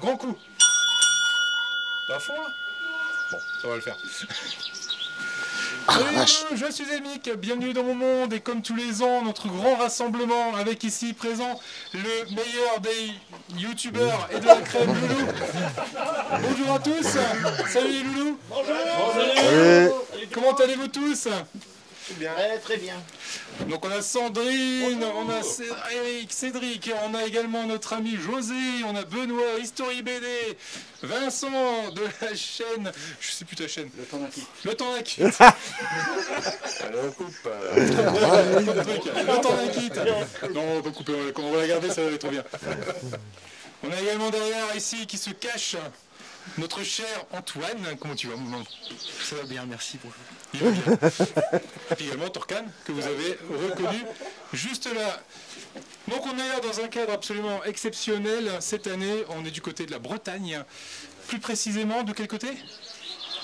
grand coup. Pas à fond là. Bon, ça va le faire. Salut, je suis Elmic, bienvenue dans mon monde et comme tous les ans, notre grand rassemblement avec ici présent le meilleur des youtubeurs et de la crème, Loulou. Bonjour à tous, salut les Loulous. Bonjour. Bonjour. Comment allez-vous tous? Bien. Très bien. Donc on a Sandrine, on a Cédric, on a également notre ami José, on a Benoît, History BD, Vincent de la chaîne, je sais plus ta chaîne. Le temps d'un kick. Le temps d'un kick. Allez, on coupe. Le temps d'un kick. Non, on va couper, on va la garder, ça va aller trop bien. On a également derrière ici qui se cache notre cher Antoine. Comment tu vas, mon nom? Ça va bien, merci. Bonjour. Il va bien. Et puis également Torkan, que vous avez reconnu juste là. Donc on est là dans un cadre absolument exceptionnel. Cette année, on est du côté de la Bretagne. Plus précisément, de quel côté?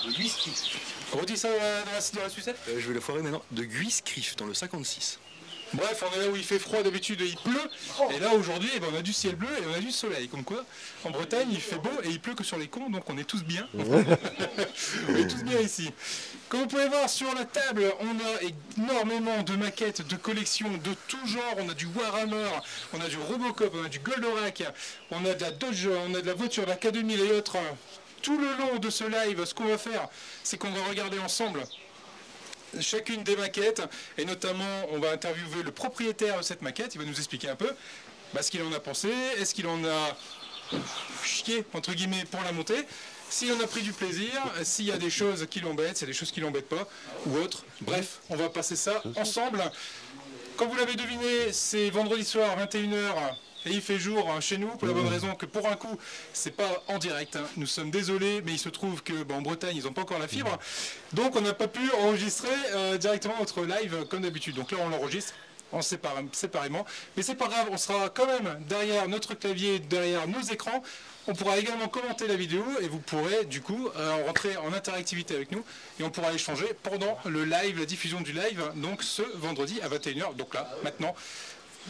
De Guiscrif. Redis ça dans la sucette. Je vais le foirer maintenant. De Guiscrif, dans le 56. Bref, on est là où il fait froid d'habitude et il pleut. Et là aujourd'hui, on a du ciel bleu et on a du soleil. Comme quoi, en Bretagne, il fait beau et il pleut que sur les cons, donc on est tous bien. On est tous bien ici. Comme vous pouvez voir sur la table, on a énormément de maquettes, de collections de tout genre. On a du Warhammer, on a du Robocop, on a du Goldorak, on a de la Dodge, on a de la voiture, de l'Académie et autres. Tout le long de ce live, ce qu'on va faire, c'est qu'on va regarder ensemble chacune des maquettes, et notamment on va interviewer le propriétaire de cette maquette. Il va nous expliquer un peu ce qu'il en a pensé, est-ce qu'il en a chié entre guillemets pour la monter, s'il en a pris du plaisir, s'il y a des choses qui l'embêtent, s'il y a des choses qui l'embêtent pas ou autre. Bref, on va passer ça ensemble. Comme vous l'avez deviné, c'est vendredi soir 21h et il fait jour chez nous, pour la bonne raison que pour un coup, c'est pas en direct. Nous sommes désolés, mais il se trouve que en Bretagne, ils n'ont pas encore la fibre. Donc on n'a pas pu enregistrer directement notre live comme d'habitude. Donc là, on l'enregistre séparément. Mais c'est pas grave, on sera quand même derrière notre clavier, derrière nos écrans. On pourra également commenter la vidéo et vous pourrez du coup rentrer en interactivité avec nous et on pourra échanger pendant le live, la diffusion du live, donc ce vendredi à 21h. Donc là, maintenant.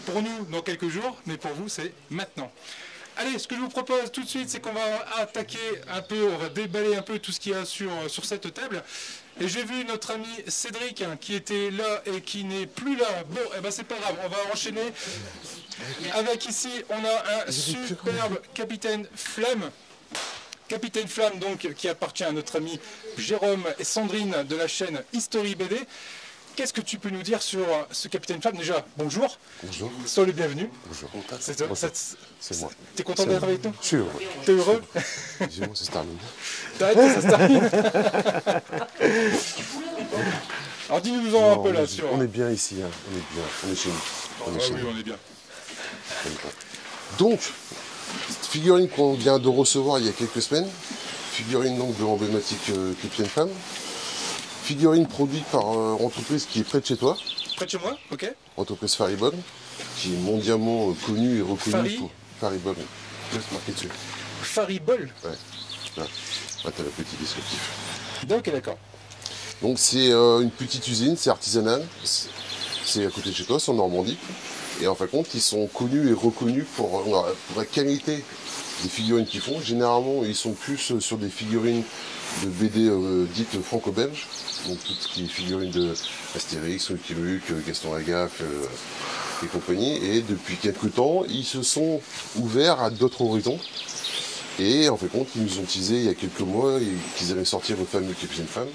Pour nous, dans quelques jours, mais pour vous, c'est maintenant. Allez, ce que je vous propose tout de suite, c'est qu'on va attaquer un peu, on va déballer un peu tout ce qu'il y a sur cette table. Et j'ai vu notre ami Cédric qui était là et qui n'est plus là. Bon, eh ben c'est pas grave, on va enchaîner. Avec ici, on a un superbe Capitaine Flamme. Capitaine Flamme, donc, qui appartient à notre ami Jérôme et Sandrine de la chaîne History BD. Qu'est-ce que tu peux nous dire sur ce Capitaine Flamme? Déjà, bonjour. Bonjour. Sois le bienvenu. Bonjour. C'est moi. T'es content d'être avec nous? Je suis heureux. T'es heureux? Dis-moi, ça se termine. T'arrêtes que ça se termine. Alors dis-nous-en un peu là sur... On est bien ici, hein. On est bien. On est chez nous. On est chez oui, nous. on est bien. Donc, cette figurine qu'on vient de recevoir il y a quelques semaines, figurine donc de l'emblématique Capitaine Flamme, figurine produite par entreprise qui est près de chez toi. Près de chez moi, ok. Entreprise Faribon, qui est mondialement connue et reconnue pour Faribon. Juste marqué dessus. Faribol. Ouais. Là, t'as le petit descriptif. Ok, d'accord. Donc c'est une petite usine, c'est artisanal. C'est à côté de chez toi, c'est en Normandie. Et en fin de compte, ils sont connus et reconnus pour la qualité des figurines qu'ils font. Généralement, ils sont plus sur des figurines de BD dites franco-belges. Donc tout ce qui est figurines de Astérix, Lucky Luke, Gaston Lagaffe et compagnie. Et depuis quelques temps, ils se sont ouverts à d'autres horizons. Et en fin de compte, ils nous ont teasé il y a quelques mois qu'ils allaient sortir le fameux Capitaine Flamme.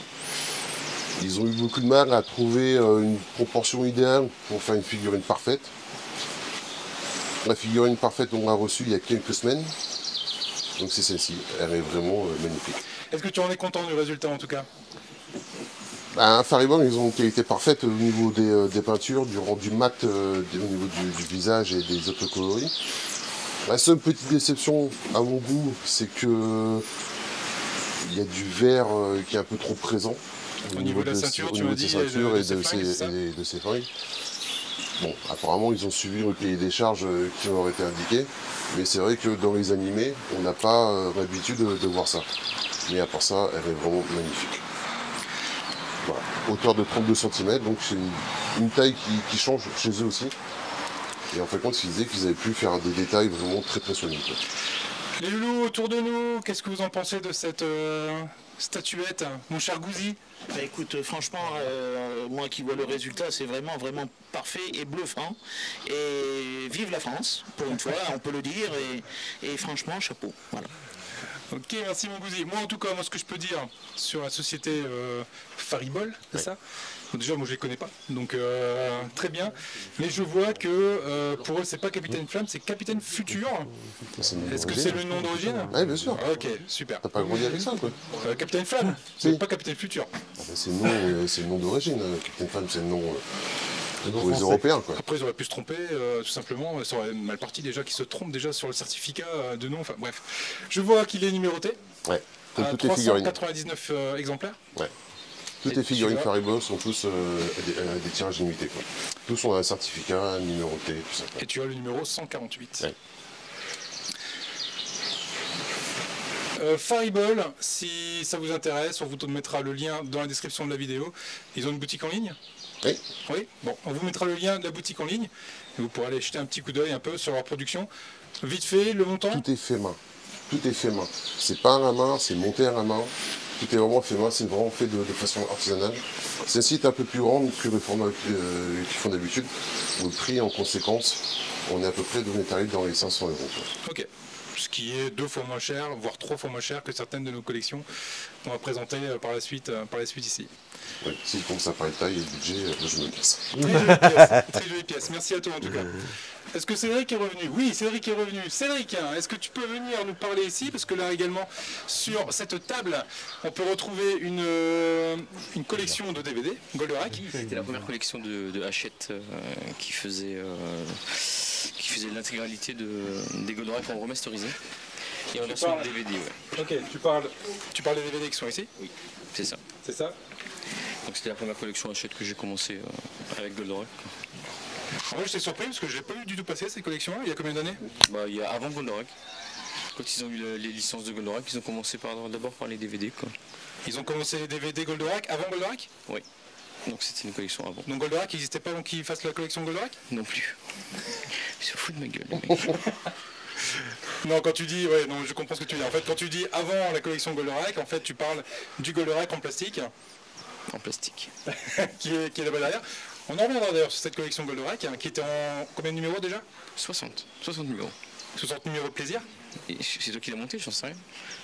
Ils ont eu beaucoup de mal à trouver une proportion idéale pour faire une figurine parfaite. La figurine parfaite, on l'a reçue il y a quelques semaines. Donc c'est celle-ci, elle est vraiment magnifique. Est-ce que tu en es content du résultat en tout cas? Faribon, ils ont une qualité parfaite au niveau des peintures, du rendu mat au niveau du visage et des autres coloris. La seule petite déception à mon goût, c'est que il y a du vert qui est un peu trop présent. Au niveau de la ceinture, tu m'as dit, et de ses fringues. Bon, apparemment, ils ont suivi le cahier des charges qui leur été indiqué, mais c'est vrai que dans les animés, on n'a pas l'habitude de voir ça. Mais à part ça, elle est vraiment magnifique. Voilà. Hauteur de 32 cm, donc c'est une taille qui change chez eux aussi. Et en fin de compte, ils disaient qu'ils avaient pu faire des détails vraiment très très soignés. Les loulous autour de nous, qu'est-ce que vous en pensez de cette statuette, mon cher Gouzi? Bah écoute, franchement, moi qui vois le résultat, c'est vraiment, vraiment parfait et bluffant. Et vive la France, pour une fois, on peut le dire. Et franchement, chapeau. Voilà. Ok, merci mon Gouzi. Moi en tout cas, moi ce que je peux dire sur la société Faribol, c'est ça? Bon, déjà moi je les connais pas, donc très bien. Mais je vois que pour eux c'est pas Capitaine Flamme, c'est Capitaine Futur. Est-ce que c'est le nom d'origine? Oui, bien sûr. Ok, super. T'as pas grandi avec ça, quoi. Capitaine Flamme, Si. c'est pas Capitaine Futur. Ah bah, c'est le nom d'origine. Capitaine Flamme, c'est le nom pour les Européens, quoi. Après ils auraient pu se tromper, tout simplement, ça aurait mal parti déjà qu'ils se trompent déjà sur le certificat de nom, enfin bref. Je vois qu'il est numéroté. Ouais, comme À toutes les figurines. 399 exemplaires. Ouais. Toutes les figurines Faribol sont tous à des tirages limités, quoi. Tous ont un certificat numéroté, tout ça. Et tu as le numéro 148. Ouais. Faribol, si ça vous intéresse, on vous mettra le lien dans la description de la vidéo. Ils ont une boutique en ligne? Oui. Oui. Bon, on vous mettra le lien de la boutique en ligne. Et vous pourrez aller jeter un petit coup d'œil un peu sur leur production. Vite fait, le montant? Tout est fait main. Tout est fait main. C'est pas à la main, c'est monté à la main. Tout est vraiment fait main, c'est vraiment fait de façon artisanale. C'est un site un peu plus grand que le format qu'ils font d'habitude. Le prix en conséquence, on est à peu près dans les tarifs dans les 500 €. Ok. Ce qui est 2 fois moins cher, voire 3 fois moins cher que certaines de nos collections qu'on va présenter par la suite ici. Ouais, si comme ça par taille et le budget, je me casse. Très jolie pièce, très jolie pièce. Merci à toi en tout cas. Est-ce que Cédric est revenu? Oui, Cédric est revenu. Cédric, est-ce que tu peux venir nous parler ici? Parce que là également, sur cette table, on peut retrouver une collection de DVD, Goldorak. C'était la première collection de Hachette qui faisait l'intégralité des Goldorak en remasterisé. Et en version DVD, ouais. Ok, tu parles des DVD qui sont ici? Oui, c'est ça. C'est ça? Donc c'était la première collection Hachette que j'ai commencé avec Goldorak. Moi j'étais surpris parce que je n'ai pas vu du tout passer ces collections-là. Il y a combien d'années? Bah, il y a avant Goldorak. Quand ils ont eu les licences de Goldorak, ils ont commencé d'abord par les DVD, quoi. Ils ont commencé les DVD Goldorak avant Goldorak? Oui. Donc c'était une collection avant. Donc Goldorak n'existait pas avant qu'ils fassent la collection Goldorak? Non plus. Ils se foutent de ma gueule, les mecs. Non, quand tu dis, ouais, non, je comprends ce que tu dis. En fait, quand tu dis avant la collection Goldorak, en fait, tu parles du Goldorak en plastique. En plastique. qui est là-bas derrière. On en reviendra d'ailleurs sur cette collection Goldorak, hein, qui était en combien de numéros déjà? 60 numéros. 60 numéros de plaisir. Et c'est toi qui l'as monté, j'en sais rien.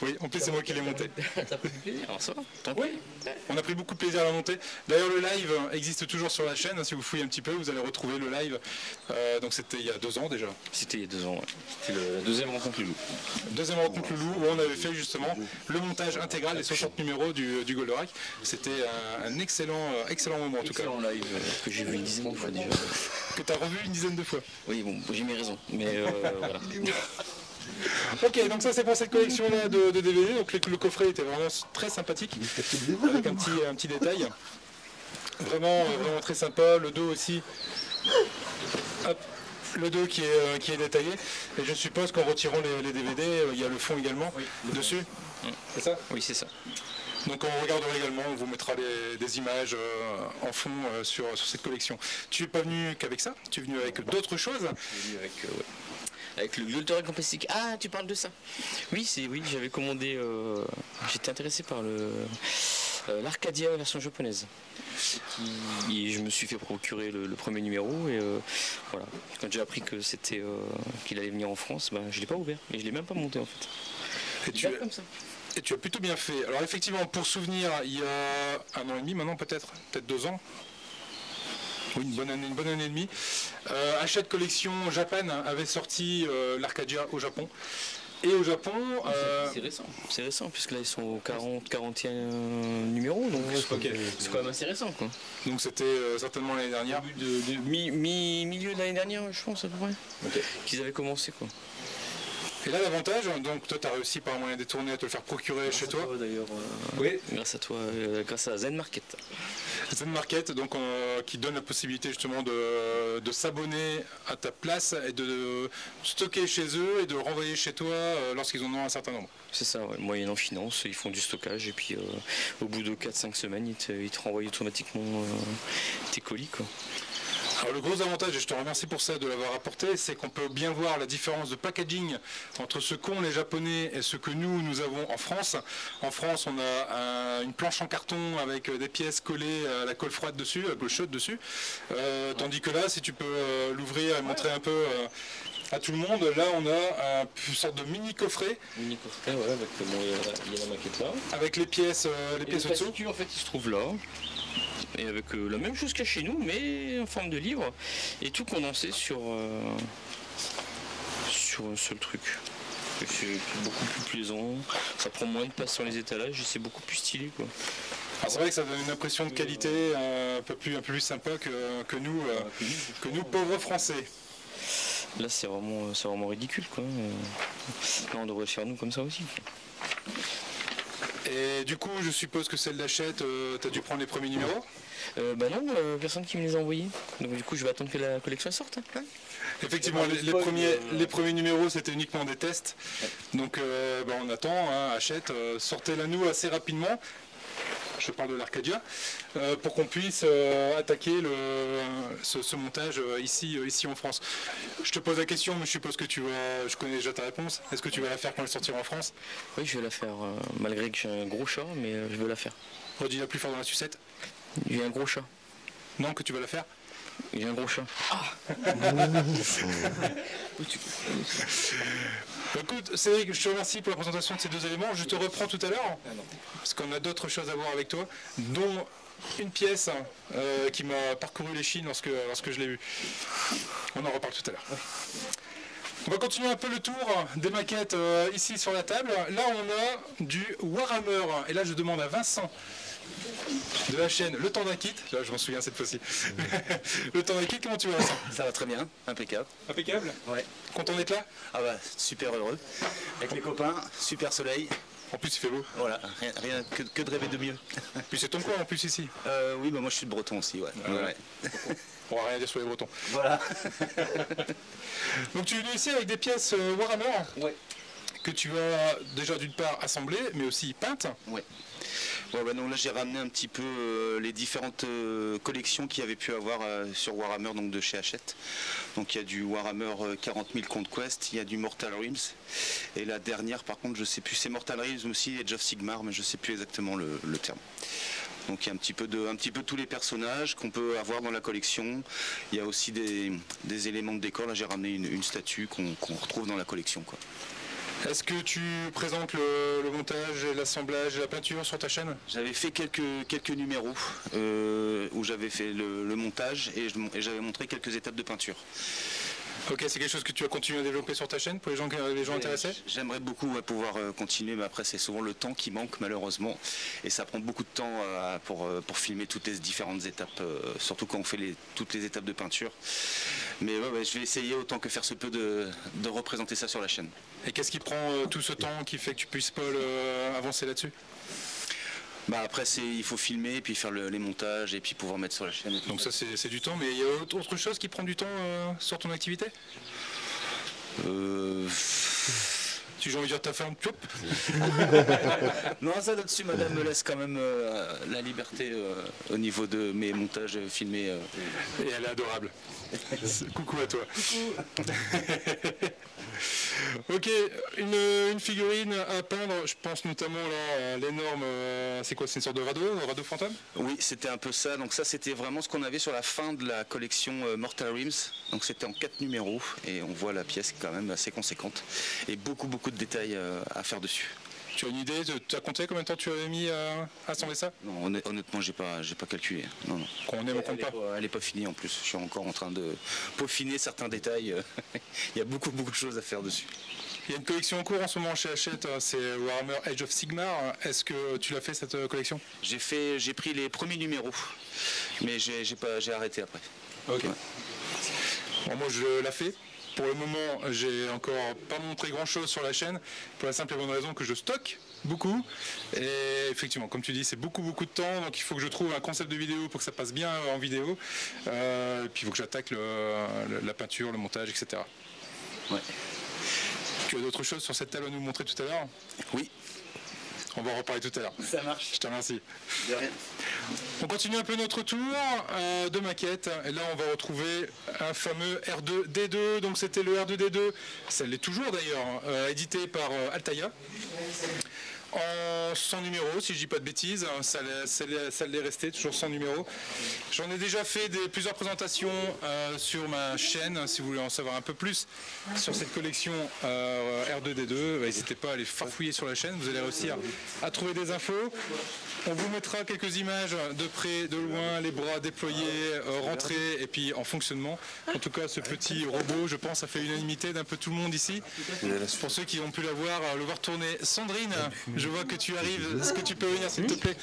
Oui, en plus c'est moi qui l'ai monté. T'as pris du plaisir? Alors ça va, tant Oui, on a pris beaucoup de plaisir à la monter. D'ailleurs le live existe toujours sur la chaîne, si vous fouillez un petit peu, vous allez retrouver le live. Donc c'était il y a 2 ans déjà. C'était il y a 2 ans, ouais. C'était la deuxième rencontre Loulou. Deuxième rencontre Loulou, où on avait fait justement le montage intégral des 60 numéros du Goldorak. C'était un excellent moment en tout cas. Excellent live que j'ai vu une dizaine de fois déjà. Que tu as revu une dizaine de fois. Oui, bon, j'ai mes raisons, mais voilà. Ok, donc ça c'est pour cette collection là de DVD. Donc le coffret était vraiment très sympathique, avec un petit détail. Vraiment très sympa. Le dos aussi. Hop. Le dos qui est détaillé. Et je suppose qu'en retirant les DVD, il y a le fond également dessus. C'est ça? Oui, c'est ça. Donc on regardera également, on vous mettra des images en fond sur cette collection. Tu n'es pas venu qu'avec ça, tu es venu avec d'autres choses. Je suis venu avec le Goldorak en plastique. Ah, tu parles de ça? Oui, j'avais commandé. J'étais intéressé par l'Arcadia version japonaise. Et je me suis fait procurer le premier numéro et voilà. Quand j'ai appris que c'était qu'il allait venir en France, bah, je l'ai pas ouvert et je l'ai même pas monté en fait. Et comme ça. Et tu as plutôt bien fait. Alors effectivement, pour souvenir, il y a 1 an et demi maintenant peut-être 2 ans. Oui, une bonne année et demie. Hachette Collection Japan avait sorti l'Arcadia au Japon. Et au Japon... C'est récent, puisque là ils sont au 41 numéro, donc c'est quand même assez récent, quoi. Donc c'était certainement l'année dernière. Milieu de l'année dernière, je pense à peu près, qu'ils avaient commencé, quoi. Et là l'avantage, donc toi tu as réussi par un moyen détourné à te le faire procurer chez toi. D'ailleurs, oui. Grâce à toi, grâce à Zen Market. Zen Market, donc qui donne la possibilité justement de s'abonner à ta place et de stocker chez eux et de le renvoyer chez toi lorsqu'ils en ont un certain nombre. C'est ça, ouais. Moyennant finance, ils font du stockage et puis au bout de 4-5 semaines, ils te renvoient automatiquement tes colis, quoi. Alors le gros avantage, et je te remercie pour ça de l'avoir apporté, c'est qu'on peut bien voir la différence de packaging entre ce qu'ont les Japonais et ce que nous avons en France. En France, on a une planche en carton avec des pièces collées à la colle froide dessus, à la colle chaude dessus. Tandis que là, si tu peux l'ouvrir et montrer un peu à tout le monde, là on a une sorte de mini coffret. Mini coffret, ouais, avec il y a la maquette là. Avec les pièces au-dessous. En fait, il se trouve là. Et avec la même chose qu'il y a chez nous, mais en forme de livre, et tout condensé sur un seul truc. Et c'est beaucoup plus plaisant, ça prend moins de place sur les étalages et c'est beaucoup plus stylé, quoi. C'est vrai que ça donne une impression de qualité un peu plus sympa que nous pauvres Français. Là c'est vraiment ridicule, quoi. Là on devrait le faire nous comme ça aussi. Et du coup, je suppose que celle d'Hachette, tu as dû prendre les premiers numéros? Bah non, personne qui me les a envoyés. Donc du coup, je vais attendre que la collection sorte. Hein. Effectivement, les premiers numéros, c'était uniquement des tests. Donc on attend, hein, Hachette, sortez-la nous assez rapidement. Je parle de l'Arcadia, pour qu'on puisse attaquer ce montage ici en France. Je te pose la question, mais je suppose que je connais déjà ta réponse. Est-ce que tu vas la faire quand elle sortira en France? Oui, je vais la faire, malgré que j'ai un gros chat, mais je veux la faire. Redis-la plus fort dans la sucette. J'ai un gros chat. Non, que tu vas la faire? J'ai un gros chat. Ah. Écoute, Cédric, je te remercie pour la présentation de ces deux éléments. Je te reprends tout à l'heure, parce qu'on a d'autres choses à voir avec toi, dont une pièce qui m'a parcouru les chines lorsque je l'ai vue. On en reparle tout à l'heure. On va continuer un peu le tour des maquettes ici sur la table. Là, on a du Warhammer. Et là, je demande à Vincent de la chaîne Le Temps d'un Kit. Là, je m'en souviens cette fois-ci. Le Temps d'un Kit, comment tu vas, Vincent? Ça va très bien, impeccable. Impeccable? Ouais. Content d'être là? Ah bah, super heureux. Avec les copains, super soleil. En plus, il fait beau. Voilà, rien que de rêver de mieux. Puis c'est ton coin en plus ici. Oui, bah moi je suis de Breton aussi, ouais. Ouais. On va rien dire sur les Bretons. Voilà. Donc tu es venu ici avec des pièces Warhammer, ouais, que tu as déjà d'une part assemblées, mais aussi peintes. Ouais. Ouais, bah, donc là j'ai ramené un petit peu les différentes collections qu'il y avait pu avoir sur Warhammer, donc de chez Hachette. Donc il y a du Warhammer 40 000 Conquest, il y a du Mortal Realms, et la dernière par contre je sais plus, c'est Mortal Realms aussi, Age of Sigmar, mais je sais plus exactement le terme. Donc il y a un petit peu tous les personnages qu'on peut avoir dans la collection. Il y a aussi des éléments de décor. Là j'ai ramené une statue qu'on retrouve dans la collection, quoi. Est-ce que tu présentes le montage, l'assemblage et la peinture sur ta chaîne? J'avais fait quelques numéros où j'avais fait le montage et j'avais montré quelques étapes de peinture. Ok, c'est quelque chose que tu vas continuer à développer sur ta chaîne pour les gens intéressés? J'aimerais beaucoup pouvoir continuer, mais après c'est souvent le temps qui manque malheureusement. Et ça prend beaucoup de temps pour filmer toutes les différentes étapes, surtout quand on fait toutes les étapes de peinture. Mais ouais, je vais essayer autant que faire se peut de représenter ça sur la chaîne. Et qu'est-ce qui prend tout ce temps qui fait que tu puisses pas avancer là-dessus? Bah après il faut filmer et puis faire les montages et puis pouvoir mettre sur la chaîne. Donc ça c'est du temps, mais il y a autre chose qui prend du temps sur ton activité? Si j'ai envie de dire ta femme, choup. Non, ça là-dessus, madame me laisse quand même la liberté au niveau de mes montages filmés. Et elle est adorable. Coucou à toi. Ok, une figurine à peindre, je pense notamment là à l'énorme, c'est quoi, c'est une sorte de radeau fantôme? Oui, c'était un peu ça, donc ça c'était vraiment ce qu'on avait sur la fin de la collection Mortal Realms, donc c'était en 4 numéros, et on voit la pièce quand même assez conséquente, et beaucoup de détails à faire dessus. Tu as une idée, tu as compté combien de temps tu avais mis à assembler ça? Non, honnêtement, j'ai pas calculé. Non. Quand on aime, on compte pas. Elle n'est pas finie en plus. Je suis encore en train de peaufiner certains détails. Il y a beaucoup de choses à faire dessus. Il y a une collection en cours en ce moment chez Hachette, c'est Warhammer Age of Sigmar. Est-ce que tu l'as fait cette collection? J'ai pris les premiers numéros, mais j'ai arrêté après. Ok. Ouais. Bon, moi je l'ai fait. Pour le moment, j'ai encore pas montré grand chose sur la chaîne, pour la simple et bonne raison que je stocke beaucoup. Et effectivement, comme tu dis, c'est beaucoup de temps, donc il faut que je trouve un concept de vidéo pour que ça passe bien en vidéo. Et puis il faut que j'attaque la peinture, le montage, etc. Ouais. Tu as d'autres choses sur cette table à nous montrer tout à l'heure? Oui. On va en reparler tout à l'heure. Ça marche. Je te remercie. De rien. On continue un peu notre tour de maquettes. Et là, on va retrouver un fameux R2D2. Donc, c'était le R2D2. Ça l'est toujours d'ailleurs, édité par Altaïa. En 100 numéros, si je dis pas de bêtises, ça l'est resté, toujours 100 numéros. J'en ai déjà fait plusieurs présentations sur ma chaîne, si vous voulez en savoir un peu plus sur cette collection R2D2, n'hésitez pas à aller farfouiller sur la chaîne, vous allez réussir à trouver des infos. On vous mettra quelques images de près, de loin, les bras déployés, rentrés et puis en fonctionnement. En tout cas, ce petit robot, je pense, a fait l'unanimité d'un peu tout le monde ici. Pour ceux qui ont pu le voir tourner. Sandrine, je vois que tu arrives. Est-ce que tu peux venir, s'il te plaît?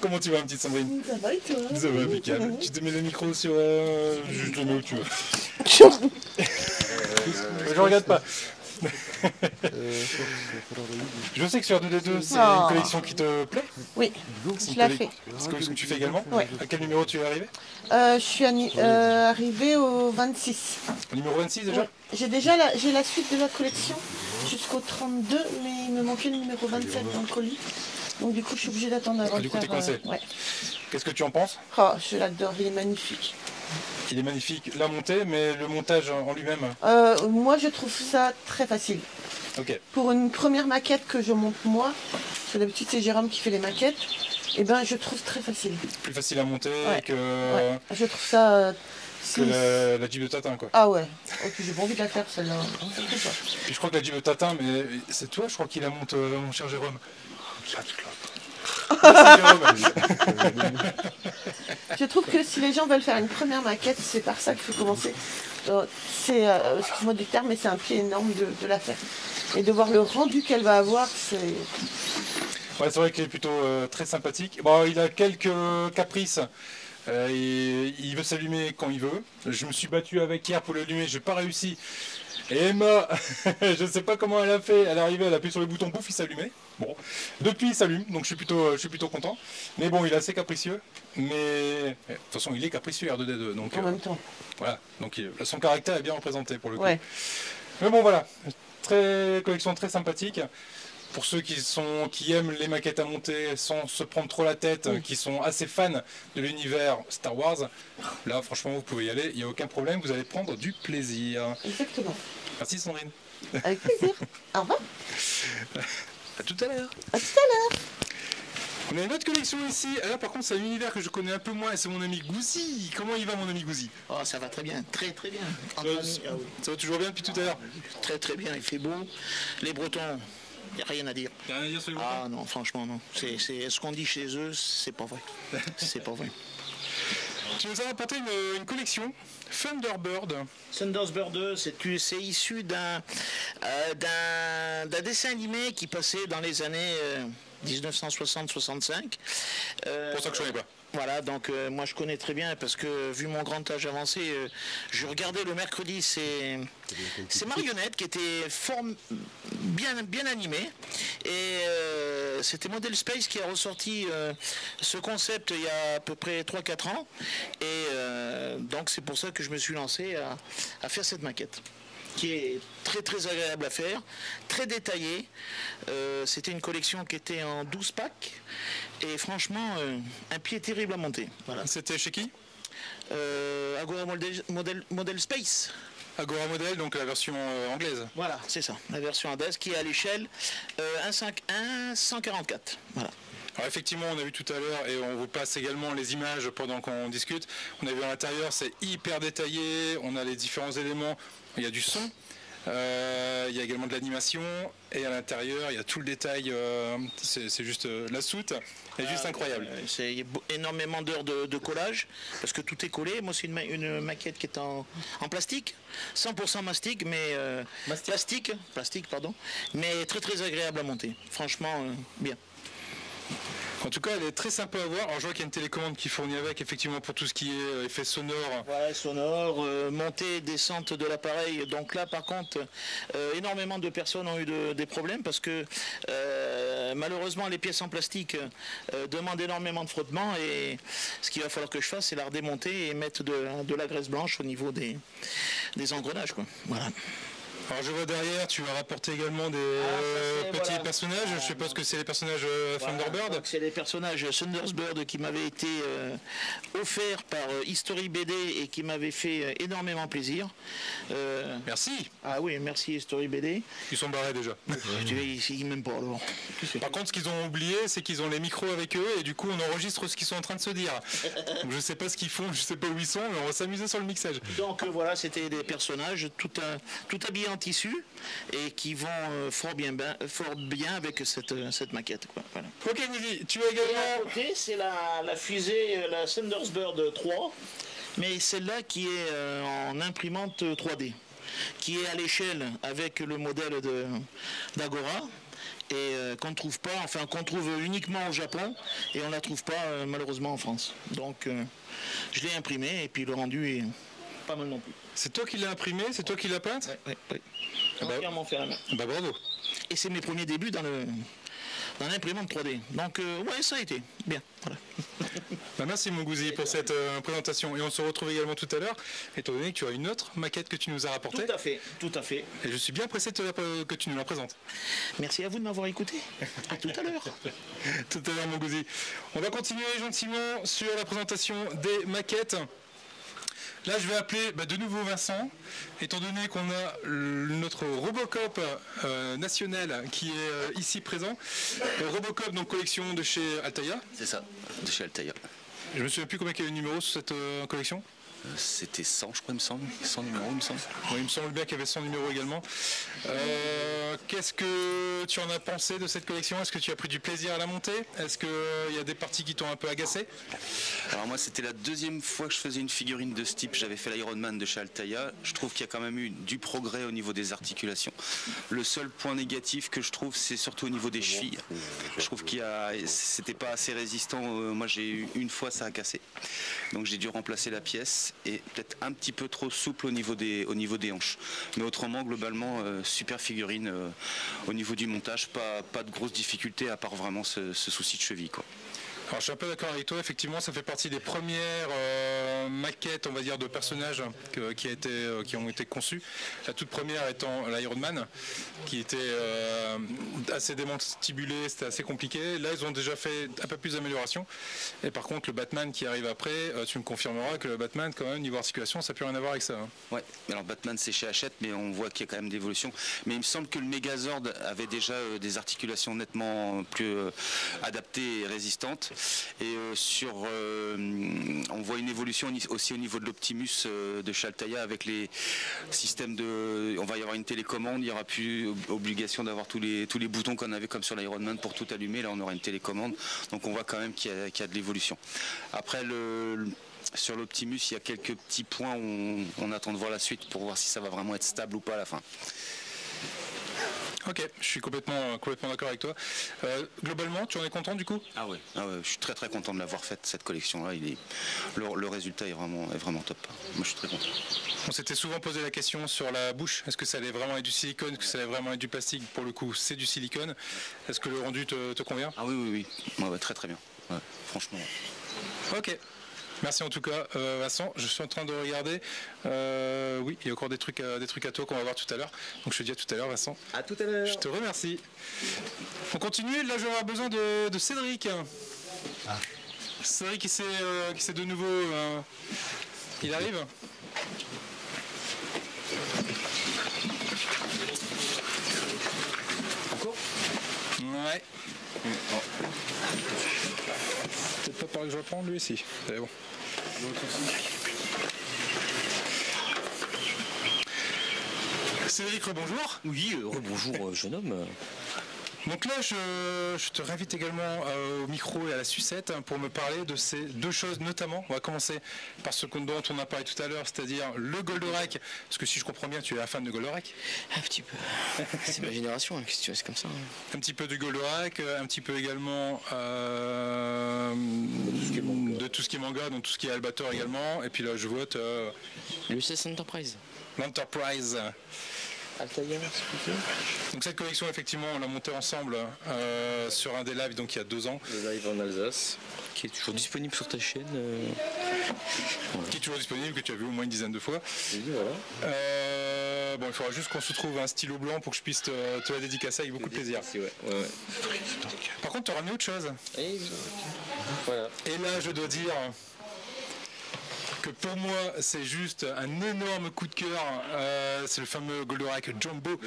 Comment tu vas, petite Sandrine? Ça va et toi? Ça va, impeccable. Tu te mets le micro sur... Je te mets où tu veux. Je regarde pas. Je sais que sur R2D2, c'est une collection qui te plaît. Oui, je l'ai fait. C'est une collection que tu fais également. Ouais. À quel numéro tu es arrivé? Je suis arrivée au 26. Au numéro 26 déjà? Ouais. J'ai la suite de la collection jusqu'au 32, mais il me manquait le numéro 27 dans le colis. Donc du coup, je suis obligée d'attendre avant de du coup, faire, t'es coincé. ouais. Qu'est-ce que tu en penses? Oh, je l'adore, il est magnifique. Il est magnifique, la montée, mais le montage en lui-même. Moi, je trouve ça très facile. Ok. Pour une première maquette que je monte moi, parce que d'habitude c'est Jérôme qui fait les maquettes, et ben je trouve très facile. Plus facile à monter Ouais. que, Ouais. Je trouve ça... que la Jeep de Tatin, quoi. Ah ouais, et puis j'ai pas envie de la faire celle-là. Et je crois que la Jeep de Tatin, mais c'est toi, je crois qu'il la monte, mon cher Jérôme. Je trouve que si les gens veulent faire une première maquette, c'est par ça qu'il faut commencer. C'est, excuse-moi du terme, mais c'est un pied énorme de la faire. Et de voir le rendu qu'elle va avoir, c'est... Ouais, c'est vrai qu'il est plutôt très sympathique. Bon, il a quelques caprices. Il veut s'allumer quand il veut. Je me suis battu avec hier pour l'allumer, j'ai pas réussi. Et Emma, je sais pas comment elle a fait. Elle est arrivée, elle a appuyé sur le bouton, pouf, il s'allumait. Bon, depuis il s'allume, donc je suis plutôt content. Mais bon, il est assez capricieux. Mais de toute façon, il est capricieux R2D2. Donc, En même temps. voilà, donc son caractère est bien représenté pour le coup. Ouais. Mais bon, voilà, collection très sympathique. Pour ceux qui aiment les maquettes à monter sans se prendre trop la tête, qui sont assez fans de l'univers Star Wars, là franchement vous pouvez y aller, il n'y a aucun problème, vous allez prendre du plaisir. Exactement. Merci Sandrine. Avec plaisir. Au revoir. À tout à l'heure. À tout à l'heure. On a une autre collection ici, alors par contre c'est un univers que je connais un peu moins et c'est mon ami Gouzi. Comment il va mon ami Gouzi? Oh, ça va très bien, très très bien. Ça va toujours bien depuis tout à l'heure? Très très bien, il fait beau. Les Bretons, il n'y a rien à dire. Il n'y a rien à dire sur les Bretons? Ah non, franchement non. C'est ce qu'on dit chez eux, c'est pas vrai. C'est pas vrai. Tu nous as apporté une collection Thunderbird. Thunderbird, c'est issu d'un dessin animé qui passait dans les années 1960-65. Pour ça que je ne connais pas. Voilà, donc moi je connais très bien parce que vu mon grand âge avancé, je regardais le mercredi ces marionnettes qui étaient bien animées. Et c'était Model Space qui a ressorti ce concept il y a à peu près 3-4 ans. Et donc c'est pour ça que je me suis lancé à faire cette maquette, qui est très très agréable à faire, très détaillée. C'était une collection qui était en 12 packs et franchement un pied terrible à monter. Voilà. C'était chez qui? Agora Model Space. Agora Model, donc la version anglaise. Voilà, c'est ça, la version anglaise qui est à l'échelle 144. Voilà. Alors effectivement, on a vu tout à l'heure, et on vous passe également les images pendant qu'on discute. On a vu à l'intérieur, c'est hyper détaillé, on a les différents éléments, il y a du son, il y a également de l'animation, et à l'intérieur, il y a tout le détail, c'est juste la soute, est juste incroyable. C'est énormément d'heures de collage, parce que tout est collé. Moi, c'est une maquette qui est en plastique, 100% mastic, mais plastique, pardon, mais très très agréable à monter. Franchement, bien. En tout cas, elle est très sympa à voir. Alors, je vois qu'il y a une télécommande qui fournit avec, effectivement, pour tout ce qui est effet sonore. Voilà, sonore, montée, descente de l'appareil. Donc là, par contre, énormément de personnes ont eu des problèmes parce que malheureusement, les pièces en plastique demandent énormément de frottement et ce qu'il va falloir que je fasse, c'est la redémonter et mettre de la graisse blanche au niveau des engrenages, quoi. Voilà. Alors je vois derrière, tu as rapporté également des petits voilà. personnages. Je suppose que c'est les personnages Thunderbird. Donc, c'est les personnages Thunderbird qui m'avaient été offerts par History BD et qui m'avaient fait énormément plaisir. Merci. Ah oui, merci History BD. Ils sont barrés déjà. Tu vois, ils m'aiment pas alors. Par contre, ce qu'ils ont oublié, c'est qu'ils ont les micros avec eux et du coup, on enregistre ce qu'ils sont en train de se dire. Donc, je sais pas ce qu'ils font, je sais pas où ils sont, mais on va s'amuser sur le mixage. Donc voilà, c'était des personnages tout habillés en tissu et qui vont fort bien avec cette maquette, quoi. Voilà. Ok, Woody, tu as Et à également... côté, c'est la fusée, la Thunderbird 3, mais celle-là qui est en imprimante 3D, qui est à l'échelle avec le modèle d'Agora. Et qu'on trouve pas, enfin qu'on trouve uniquement au Japon et on la trouve pas malheureusement en France. Donc je l'ai imprimé et puis le rendu est pas mal non plus. C'est toi qui l'as imprimé, c'est toi qui l'as peinte? Oui. Ah bah- Entièrement fait à la main. Bah bravo. Et c'est mes premiers débuts dans l'imprimante 3D. Donc ouais, ça a été bien. Voilà. Bah merci mon Gouzi pour cette présentation. Et on se retrouve également tout à l'heure, étant donné que tu as une autre maquette que tu nous as rapportée. Tout à fait. Et je suis bien pressé que tu nous la présentes. Merci à vous de m'avoir écouté. À tout à l'heure. Tout à l'heure mon Gouzi. On va continuer gentiment sur la présentation des maquettes. Là, je vais appeler de nouveau Vincent, étant donné qu'on a notre Robocop national qui est ici présent. Robocop, donc collection de chez Altaïa. C'est ça, de chez Altaïa. Je me souviens plus combien il y a de numéros sur cette collection. C'était 100, je crois, il me semble. 100 numéros, il me semble. Oui, il me semble bien qu'il y avait 100 numéros également. Qu'est-ce que tu en as pensé de cette collection? Est-ce que tu as pris du plaisir à la monter? Est-ce qu'il y a des parties qui t'ont un peu agacé? Alors moi, c'était la deuxième fois que je faisais une figurine de ce type. J'avais fait l'Iron Man de chez Altaïa. Je trouve qu'il y a quand même eu du progrès au niveau des articulations. Le seul point négatif que je trouve, c'est surtout au niveau des chevilles. Je trouve c'était pas assez résistant. Moi, j'ai eu une fois, ça a cassé. Donc j'ai dû remplacer la pièce. Et peut-être un petit peu trop souple au niveau des hanches. Mais autrement, globalement, super figurine au niveau du montage, pas de grosses difficultés à part vraiment ce souci de cheville, quoi. Alors je suis un peu d'accord avec toi, effectivement ça fait partie des premières maquettes, on va dire, de personnages qui ont été conçus. La toute première étant l'Iron Man, qui était assez démantibulé, c'était assez compliqué. Là ils ont déjà fait un peu plus d'amélioration. Et par contre le Batman qui arrive après, tu me confirmeras que le Batman quand même, niveau articulation, ça n'a plus rien à voir avec ça. Hein. Ouais, alors Batman c'est chez Hachette, mais on voit qu'il y a quand même d'évolution. Mais il me semble que le Megazord avait déjà des articulations nettement plus adaptées et résistantes. Et on voit une évolution aussi au niveau de l'Optimus de chez Altaïa avec les systèmes on va y avoir une télécommande, il n'y aura plus obligation d'avoir tous les boutons qu'on avait comme sur l'Iron Man pour tout allumer. Là on aura une télécommande, donc on voit quand même qu'il y a de l'évolution. Après sur l'Optimus, il y a quelques petits points où on attend de voir la suite pour voir si ça va vraiment être stable ou pas à la fin. Ok, je suis complètement d'accord avec toi. Globalement, tu en es content du coup? Ah ouais, je suis très très content de l'avoir faite cette collection-là. Le résultat est vraiment top. Moi je suis très content. On s'était souvent posé la question sur la bouche. Est-ce que ça allait vraiment être du silicone? Est-ce que ça allait vraiment être du plastique? Pour le coup, c'est du silicone. Est-ce que le rendu te convient? Ah oui. Ouais, très très bien. Ouais, franchement. Ok. Merci en tout cas Vincent, je suis en train de regarder, oui il y a encore des trucs à toi qu'on va voir tout à l'heure, donc je te dis à tout à l'heure Vincent. À tout à l'heure. Je te remercie. On continue, là j'aurai besoin de Cédric. Cédric qui s'est de nouveau, il arrive. Encore? Ouais. Peut-être pas par que je vais prendre lui ici. C'est bon. Cédric, rebonjour. Oui, rebonjour jeune homme. Donc là, je te réinvite également au micro et à la sucette pour me parler de ces deux choses notamment. On va commencer par ce dont on a parlé tout à l'heure, c'est-à-dire le Goldorak. Parce que si je comprends bien, tu es un fan de Goldorak. Un petit peu. C'est ma génération, hein, qu'est-ce que tu veux, c'est comme ça. Hein. Un petit peu du Goldorak, un petit peu également de tout ce qui est manga, donc tout ce qui est Albator également. Et puis là, je vote l'USS Enterprise. L'Enterprise. Altaïa, c'est plutôt. Donc cette collection, effectivement, on l'a montée ensemble sur un des lives, donc il y a 2 ans. Le live en Alsace, qui est toujours disponible sur ta chaîne. Voilà. Qui est toujours disponible, que tu as vu au moins une dizaine de fois. Oui, voilà. Bon, il faudra juste qu'on se trouve un stylo blanc pour que je puisse te la dédicacer avec beaucoup de plaisir. Ouais. Par contre, tu as ramené autre chose. Et voilà. Et là, je dois dire que pour moi, c'est juste un énorme coup de cœur. C'est le fameux Goldorak Jumbo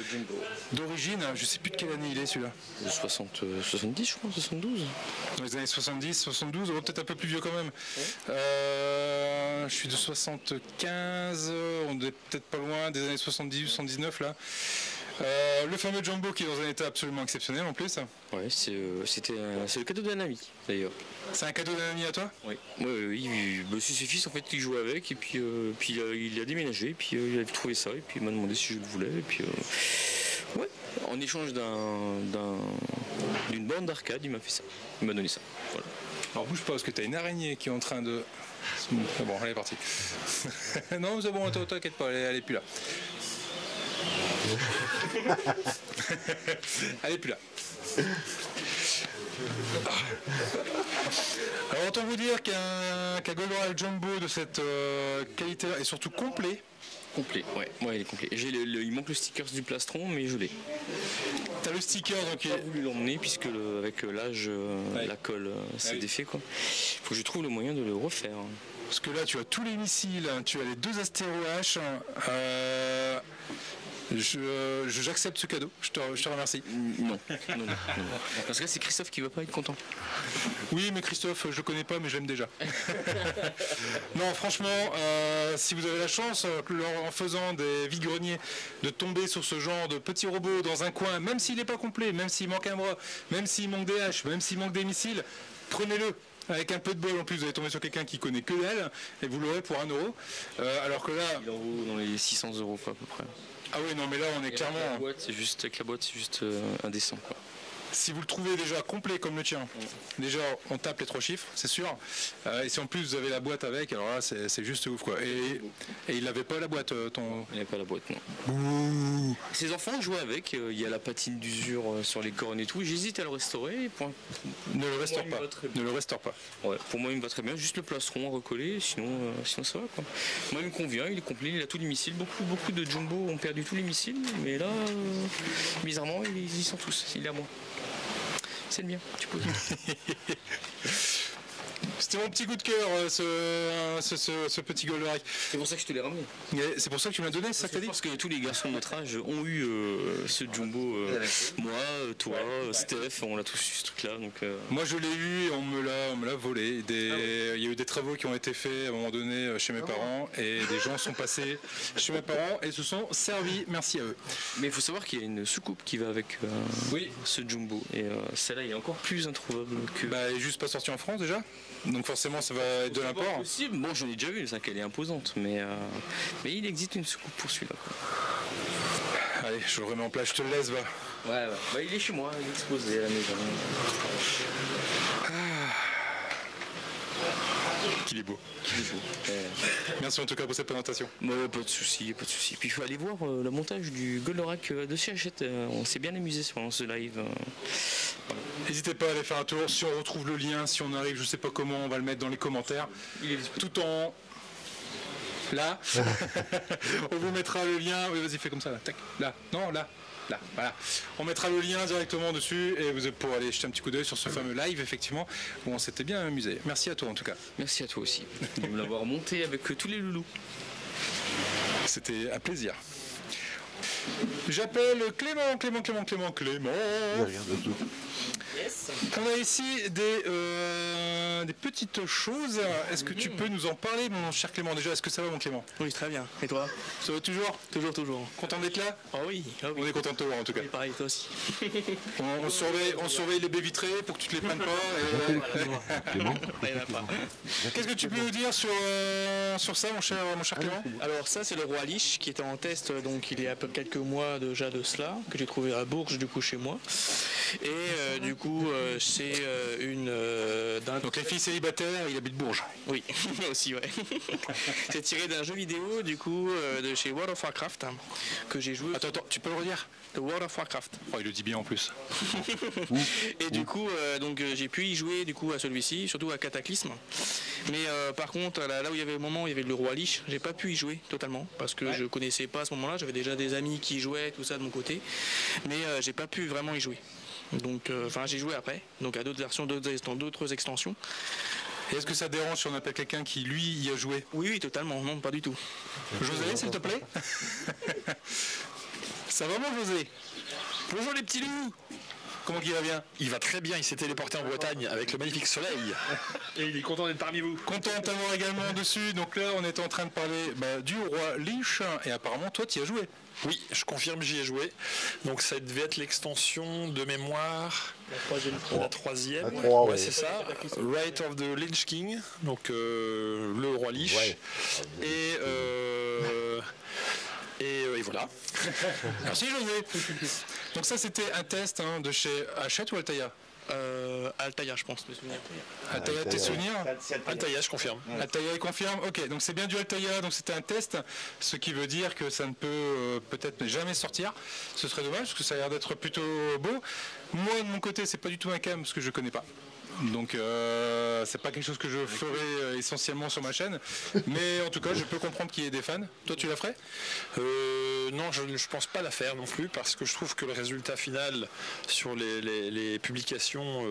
d'origine. Je sais plus de quelle année il est celui-là. 70, je crois, 72. Dans les années 70, 72, peut-être un peu plus vieux quand même. Je suis de 75, on est peut-être pas loin des années 70, 79 là. Le fameux Jumbo qui est dans un état absolument exceptionnel en plus. Ouais, c'est le cadeau d'un ami d'ailleurs. C'est un cadeau d'un ami à toi? Oui. C'est ses fils en fait qui jouaient avec et puis il a déménagé et puis il a trouvé ça et puis il m'a demandé si je le voulais et puis en échange d'une bande d'arcade il m'a fait ça. Il m'a donné ça. Voilà. Alors bouge pas parce que t'as une araignée qui est en train de... Ah bon, elle est partie. Non, c'est bon, t'inquiète pas, elle est plus là. Elle est plus là. Alors autant vous dire qu'un Goldorak Jumbo de cette qualité-là est surtout complet. Complet, ouais, il est complet. Il manque le sticker du plastron, mais je l'ai. T'as le sticker, donc j'ai pas voulu l'emmener puisque avec l'âge, la colle s'est défait quoi. Faut que je trouve le moyen de le refaire. Parce que là, tu as tous les missiles, tu as les 2 Astéro H. J'accepte ce cadeau, je te remercie. Non. Parce que là, c'est Christophe qui va pas être content. Oui, mais Christophe, je le connais pas, mais je l'aime déjà. Non, franchement, si vous avez la chance, en faisant des vide-greniers, de tomber sur ce genre de petit robot dans un coin, même s'il n'est pas complet, même s'il manque un bras, même s'il manque des haches, même s'il manque des missiles, prenez-le. Avec un peu de bol en plus, vous allez tomber sur quelqu'un qui connaît que dalle et vous l'aurez pour 1 euro. Alors que là. Il en vaut dans les 600 € quoi, à peu près. Ah oui, non, mais là on est clairement. Avec la boîte, c'est juste indécent quoi. Si vous le trouvez déjà complet comme le tien, déjà on tape les 3 chiffres, c'est sûr. Et si en plus vous avez la boîte avec, alors là c'est juste ouf quoi. Et il n'avait pas la boîte ton. Il n'avait pas la boîte non. Ouh. Ses enfants jouaient avec, il y a la patine d'usure sur les cornes et tout. J'hésite à le restaurer. Ne le restaure pas. Ne le restaure pas. Ouais, pour moi il me va très bien. Juste le plastron à recoller, sinon ça va quoi. Moi il me convient, il est complet, il a tous les missiles. Beaucoup de Jumbo ont perdu tous les missiles, mais là bizarrement ils y sont tous. Il est à moi. C'est le mien, tu peux. C'était mon petit coup de cœur, ce petit Goldorak. C'est pour ça que je te l'ai ramené. C'est pour ça que tu me l'as donné, c'est ça que t'as dit? Parce que tous les garçons de notre âge ont eu ce Jumbo. Moi, toi, Steph, on l'a tous eu ce truc-là. Moi je l'ai eu et on me l'a volé. Il y a eu des travaux qui ont été faits à un moment donné chez mes parents et des gens sont passés chez mes parents et se sont servis. Merci à eux. Mais il faut savoir qu'il y a une soucoupe qui va avec ce Jumbo. Et celle-là est encore plus introuvable que. Bah, elle est juste pas sortie en France déjà. Donc forcément ça va être de l'import. Possible. Bon, j'en ai déjà vu, c'est qu'elle est imposante, mais il existe une soucoupe pour celui-là. Allez, je le remets en place, je te le laisse, va. Ouais. Bah, il est chez moi, il est exposé à la maison. Qu'il est beau. Merci en tout cas pour cette présentation. Pas de soucis. Puis il faut aller voir le montage du Goldorak de chez Hachette. On s'est bien amusé pendant ce live. N'hésitez pas à aller faire un tour. Si on retrouve le lien, si on arrive, je sais pas comment, on va le mettre dans les commentaires. Il est tout en là. On vous mettra le lien. Oui, vas-y, fais comme ça. Là. Tac. Là. Non, là. Là, voilà. On mettra le lien directement dessus et vous pourrez aller jeter un petit coup d'œil sur ce fameux live, effectivement, où on s'était bien amusé. Merci à toi en tout cas. Merci à toi aussi de me l'avoir monté avec tous les loulous. C'était un plaisir. J'appelle Clément. Rien de tout. Yes. On a ici des petites choses. Est-ce que tu peux nous en parler, mon cher Clément? Déjà, est-ce que ça va, mon Clément? Oui, très bien. Et toi? Ça va toujours? Toujours. Content d'être là? Ah oui. On est content de te voir en tout cas. Et pareil, toi aussi. On surveille les baies vitrées pour que tu te les prennes pas. Qu'est-ce que tu peux nous dire sur ça, mon cher Clément? Alors ça, c'est le Roi Lich qui était en test, donc il y a quelques mois déjà de cela, que j'ai trouvé à Bourges, du coup, chez moi. Et du coup, c'est une... Donc les filles célibataires, il habite Bourges. Oui, aussi, ouais. C'est tiré d'un jeu vidéo, du coup, de chez World of Warcraft, hein, que j'ai joué. Attends, tu peux le redire? De World of Warcraft. Oh, il le dit bien en plus. Et du coup, j'ai pu y jouer du coup à celui-ci, surtout à Cataclysme. Mais par contre, là où il y avait le moment où il y avait le Roi Lich, j'ai pas pu y jouer totalement parce que je connaissais pas à ce moment-là. J'avais déjà des amis qui y jouaient, tout ça de mon côté, mais j'ai pas pu vraiment y jouer. Donc, j'ai joué après, donc à d'autres versions, d'autres extensions. Et est-ce que ça dérange si on appelle quelqu'un qui lui y a joué? Oui, totalement. Non, pas du tout. José, s'il te plaît. Ça va, mon José? Bonjour les petits loups. Comment il va bien? Il va très bien, il s'est téléporté en Bretagne avec le magnifique soleil. Et il est content d'être parmi vous. Content de t'avoir également dessus. Donc là, on est en train de parler du Roi Lich. Et apparemment, toi, tu y as joué. Oui, je confirme, j'y ai joué. Donc ça devait être l'extension de mémoire. La troisième. Ouais, c'est ça. Right of the Lich King. Donc le Roi Lich. Ouais. Et voilà. Merci José. Donc ça c'était un test de chez Hachette ou Altaïa? Altaïa, je pense, mes souvenirs. Altaïa, tes souvenirs? Altaïa, je confirme. Altaïa, il confirme. Ok, donc c'est bien du Altaïa, donc c'était un test, ce qui veut dire que ça ne peut peut-être jamais sortir. Ce serait dommage, parce que ça a l'air d'être plutôt beau. Moi, de mon côté, c'est pas du tout un cam, parce que je connais pas. Donc c'est pas quelque chose que je ferai essentiellement sur ma chaîne, mais en tout cas je peux comprendre qu'il y ait des fans. Toi tu la ferais? Non, je ne pense pas la faire non plus parce que je trouve que le résultat final sur les publications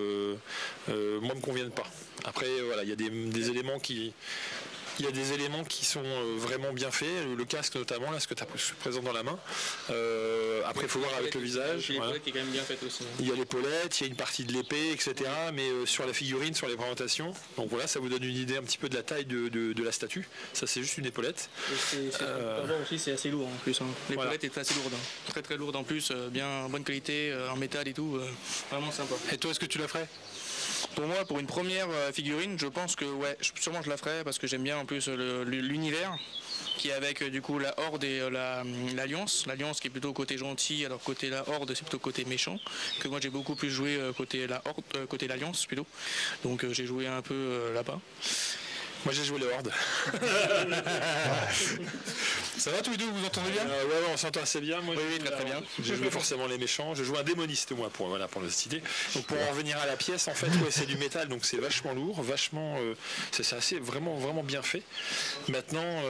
moi me conviennent pas. Après voilà, il y a des éléments qui... Il y a des éléments qui sont vraiment bien faits, le casque notamment, là, ce que tu as présent dans la main. Après, il faut voir avec le visage. Il y a l'épaulette qui est quand même bien faite aussi. Il y a l'épaulette, il y a une partie de l'épée, etc. Mais sur la figurine, sur les présentations, donc voilà, ça vous donne une idée un petit peu de la taille de la statue. Ça, c'est juste une épaulette. Aussi, c'est assez lourd en plus. Hein. L'épaulette est assez lourde. Hein. Très très lourde en plus, bien bonne qualité, en métal et tout. Vraiment sympa. Et toi, est-ce que tu la ferais? Pour moi, pour une première figurine, je pense que ouais, sûrement je la ferai parce que j'aime bien en plus l'univers qui est avec du coup la Horde et l'Alliance. L'Alliance qui est plutôt côté gentil, alors côté la Horde c'est plutôt côté méchant. Que moi j'ai beaucoup plus joué côté la Horde, côté l'Alliance plutôt. Donc j'ai joué un peu là-bas. Moi j'ai joué les Hordes. Ça va tous les deux, vous entendez bien? Ouais, on s'entend assez bien. Moi, oui, très bien. J'ai joué forcément les méchants. Je joue un démoniste moi pour le citer. Donc pour en revenir à la pièce, en fait, ouais, c'est du métal, donc c'est vachement lourd, vachement. C'est assez vraiment bien fait. Maintenant,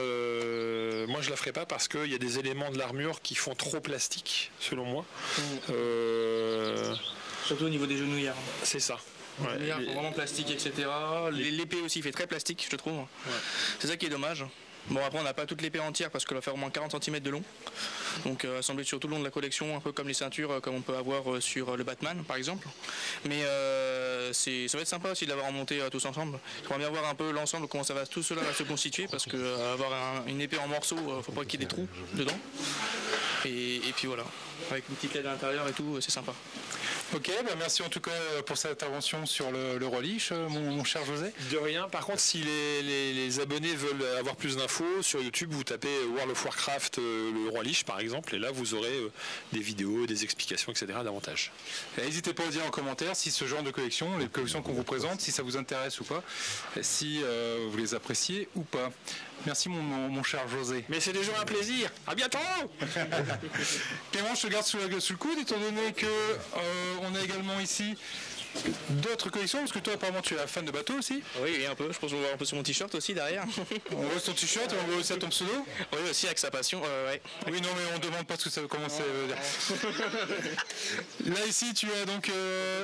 moi je la ferai pas parce qu'il y a des éléments de l'armure qui font trop plastique, selon moi. Surtout au niveau des genouillères. C'est ça. Ouais, vraiment plastique, etc. L'épée aussi fait très plastique, je trouve. Ouais. C'est ça qui est dommage. Bon, après, on n'a pas toute l'épée entière parce qu'elle va faire au moins 40 cm de long. Donc, assemblée sur tout le long de la collection, un peu comme les ceintures, comme on peut avoir sur le Batman, par exemple. Mais ça va être sympa aussi de l'avoir monté tous ensemble. J'aimerais bien voir un peu l'ensemble, comment tout cela va se constituer parce que avoir une épée en morceaux, faut pas qu'il y ait des trous dedans. Et puis voilà, avec une petite LED à l'intérieur et tout, c'est sympa. Ok, merci en tout cas pour cette intervention sur le Roi Lich, mon cher José. De rien, par contre si les abonnés veulent avoir plus d'infos, sur YouTube vous tapez World of Warcraft le Roi Lich par exemple, et là vous aurez des vidéos, des explications, etc. davantage. N'hésitez pas à dire en commentaire si ce genre de collection, les collections qu'on vous présente, si ça vous intéresse ou pas, si vous les appréciez ou pas. Merci mon cher José. Mais c'est déjà un plaisir. À bientôt. Clément, je te garde sous le coude étant donné que on a également ici d'autres collections, parce que toi apparemment tu es fan de bateaux aussi. Oui, un peu, je pense qu'on voit un peu sur mon t-shirt aussi derrière. On voit ton t-shirt et on voit aussi à ton pseudo. Oui, aussi avec sa passion, ouais. Oui, non mais on demande pas ce que ça comment c'est. Là ici tu as donc,